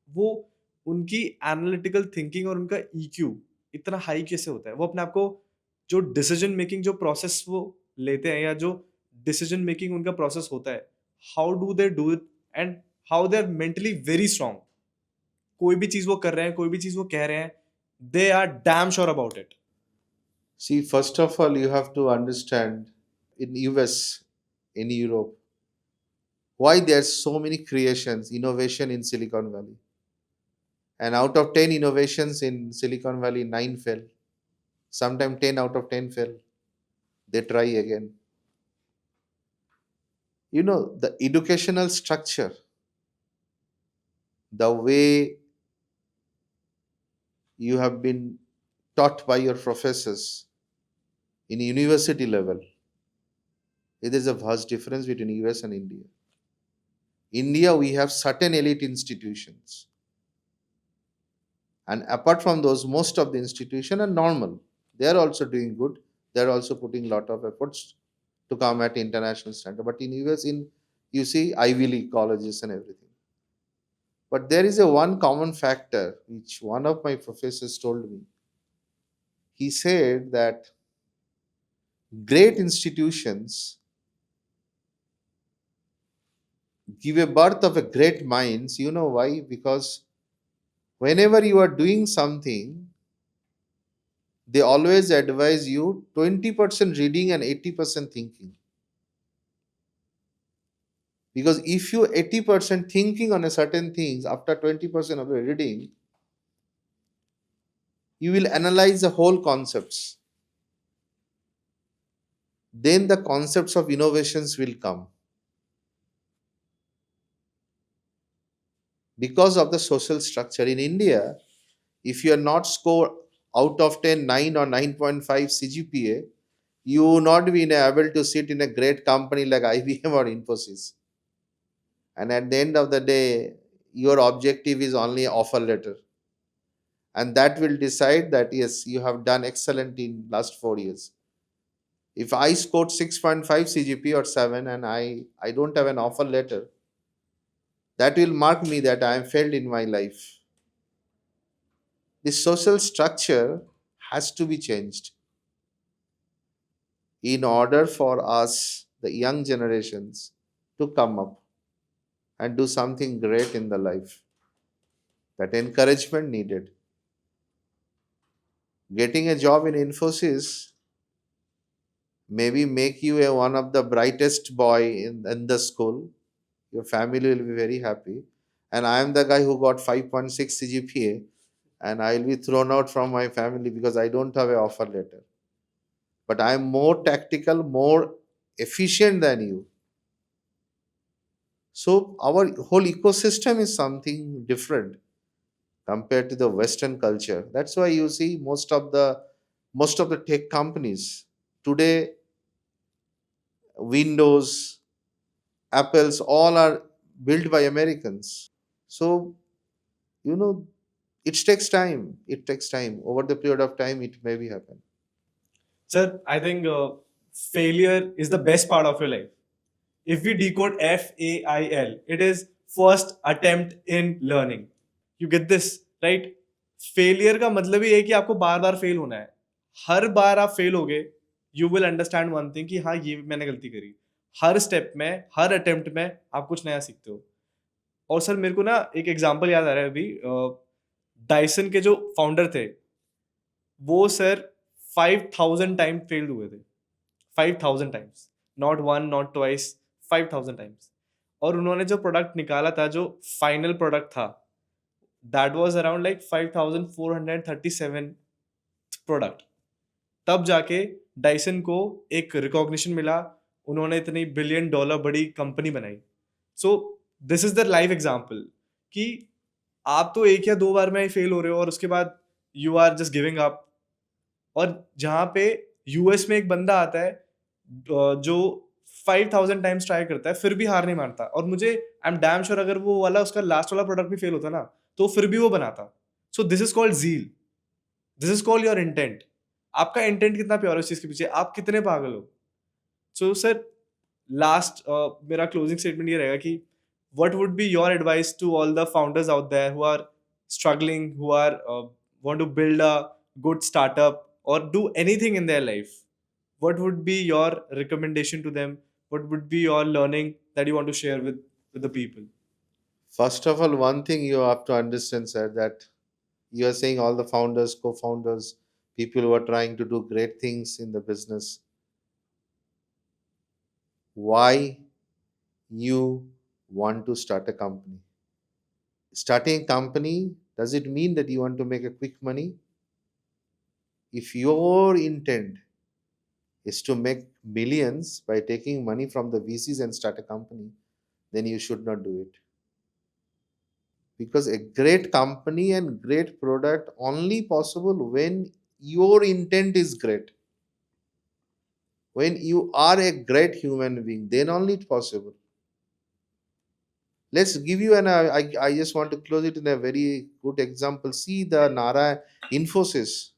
वो उनकी एनालिटिकल थिंकिंग और उनका ईक्यू इतना हाई कैसे होता है? वो अपने आप को, जो डिसीजन मेकिंग जो प्रोसेस वो लेते हैं, या जो डिसीजन मेकिंग उनका प्रोसेस होता है, how do they do it, and how they are mentally very strong. कोई भी चीज वो कर रहे हैं, कोई भी चीज वो कह रहे हैं, they are damn sure about it. See, first of all, you have to understand in US, in Europe, why there's so many creations, innovation in Silicon Valley. And out of 10 innovations in Silicon Valley, 9 fell. Sometimes 10 out of 10 fell. They try again. You know, the educational structure, the way you have been taught by your professors in university level, there is a vast difference between US and India. India, we have certain elite institutions. And apart from those, most of the institutions are normal. They are also doing good. They are also putting a lot of efforts to come at international standard. But in US, in you see Ivy League colleges and everything. But there is a one common factor which one of my professors told me. He said that great institutions give a birth of a great minds. You know why? Because whenever you are doing something, they always advise you 20% reading and 80% thinking. Because if you 80% thinking on a certain things, after 20% of the reading, you will analyze the whole concepts. Then the concepts of innovations will come. Because of the social structure in India, if you are not score out of 10, 9 or 9.5 CGPA, you will not be able to sit in a great company like IBM or Infosys. And at the end of the day, your objective is only offer letter. And that will decide that yes, you have done excellent in last 4 years. If I scored 6.5 CGP or 7 and I don't have an offer letter, that will mark me that I am failed in my life. The social structure has to be changed in order for us, the young generations, to come up and do something great in the life. That encouragement needed. Getting a job in Infosys maybe make you one of the brightest boy in the school. Your family will be very happy. And I am the guy who got 5.6 CGPA and I will be thrown out from my family because I don't have an offer letter. But I am more tactical, more efficient than you. So our whole ecosystem is something different compared to the Western culture. That's why you see most of the tech companies today, Windows, Apples, all are built by Americans. So you know it takes time. It takes time. Over the period of time, it may be happen. Sir, I think failure is the best part of your life. If we decode FAIL, it is first attempt in learning. You get this, right? Failure का मतलब ही है कि आपको बार बार fail होना है. हर बार आप fail होगे, you will understand one thing कि हाँ ये मैंने गलती करी. हर स्टेप में, हर अटेम्प्ट में आप कुछ नया सीखते हो. और सर मेरे को ना एक एग्जांपल याद आ रहा है अभी. डायसन के जो फाउंडर थे, वो सर 5000 टाइम फेल्ड हुए थे. 5000 times, not one not twice, 5000 times. और उन्होंने जो प्रोडक्ट निकाला था, जो फाइनल प्रोडक्ट था, that was around like 5437 product. तब जाके डाइसन को एक रिकॉग्निशन मिला. उन्होंने इतनी $1 बिलियन बड़ी कंपनी बनाई. सो this is the live example कि आप तो एक या दो बार में ही फेल हो रहे हो और उसके बाद you are just giving up. और जहाँ पे यूएस में एक बंदा आता है जो 5000 टाइम्स ट्राई करता है, फिर भी हार नहीं मानता. और मुझे आई एम डैम श्योर अगर वो वाला उसका लास्ट वाला प्रोडक्ट भी फेल होता ना, तो फिर भी वो बनाता. So this is called zeal. This is called your intent. आपका इंटेंट कितना प्योर है उस चीज के पीछे, आप कितने पागल हो. सो सर लास्ट मेरा क्लोजिंग स्टेटमेंट ये रहेगा कि what would be your advice to all the founders out there who are struggling, who are want to build a good startup or do anything in their life? What would be your recommendation to them? What would be your learning that you want to share with the people? First of all, one thing you have to understand, sir, that you are saying all the founders, co-founders, people who are trying to do great things in the business. Why you want to start a company? Starting a company, does it mean that you want to make a quick money? If your intent is to make millions by taking money from the VCs and start a company, then you should not do it. Because a great company and great product only possible when your intent is great. When you are a great human being, then only it's possible. Let's give you I just want to close it in a very good example. See the Nara Infosys,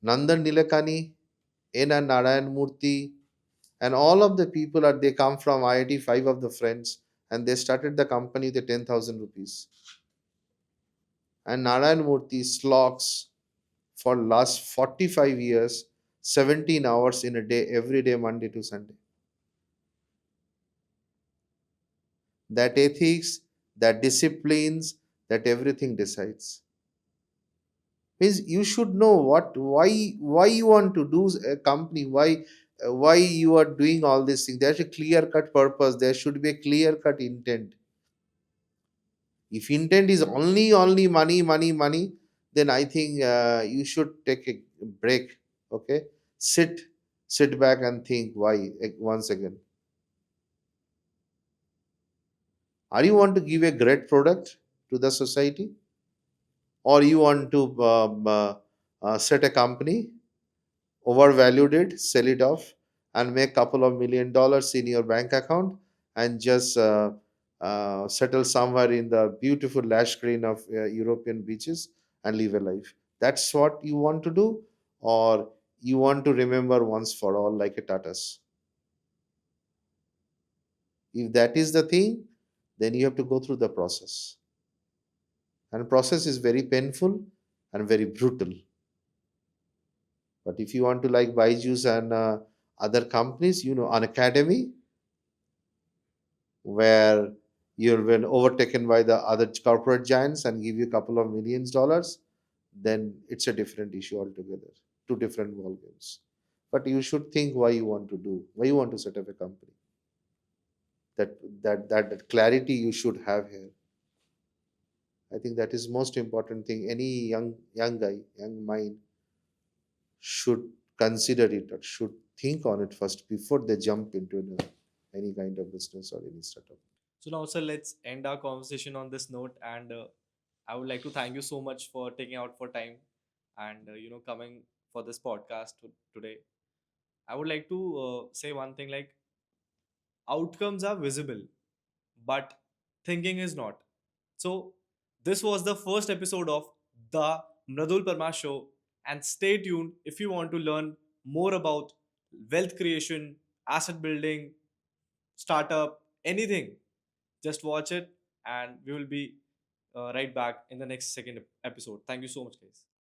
Nandan Nilekani, N. Narayan Murthy, and all of the people are they come from IIT, five of the friends, and they started the company with 10,000 rupees. And Narayan Murthy slogs for last 45 years, 17 hours in a day, every day, Monday to Sunday. That ethics, that disciplines, that everything decides. Means you should know why you want to do a company, why you are doing all these things. There's a clear cut purpose. There should be a clear cut intent. If intent is only money, money, money, then I think you should take a break. Okay, sit back and think why once again. Are you want to give a great product to the society, or you want to set a company, overvalued it, sell it off, and make couple of $1 million in your bank account, and just settle somewhere in the beautiful lash green of European beaches and live a life. That's what you want to do, or you want to remember once for all, like a tatas. If that is the thing, then you have to go through the process, and process is very painful and very brutal. But if you want to like Byju's and other companies, an academy where you've been overtaken by the other corporate giants and give you a couple of millions dollars, then it's a different issue altogether. Two different ballgames. But you should think why you want to set up a company. That clarity you should have here. I think that is most important thing. Any young guy, young mind should consider it or should think on it first before they jump into any kind of business or any startup. So now, sir, let's end our conversation on this note. And I would like to thank you so much for taking out for time and coming for this podcast today. I would like to say one thing, like outcomes are visible, but thinking is not. So this was the first episode of the Mradul Parmar Show, and stay tuned if you want to learn more about wealth creation, asset building, startup, anything. Just watch it, and we will be right back in the next second episode. Thank you so much, guys.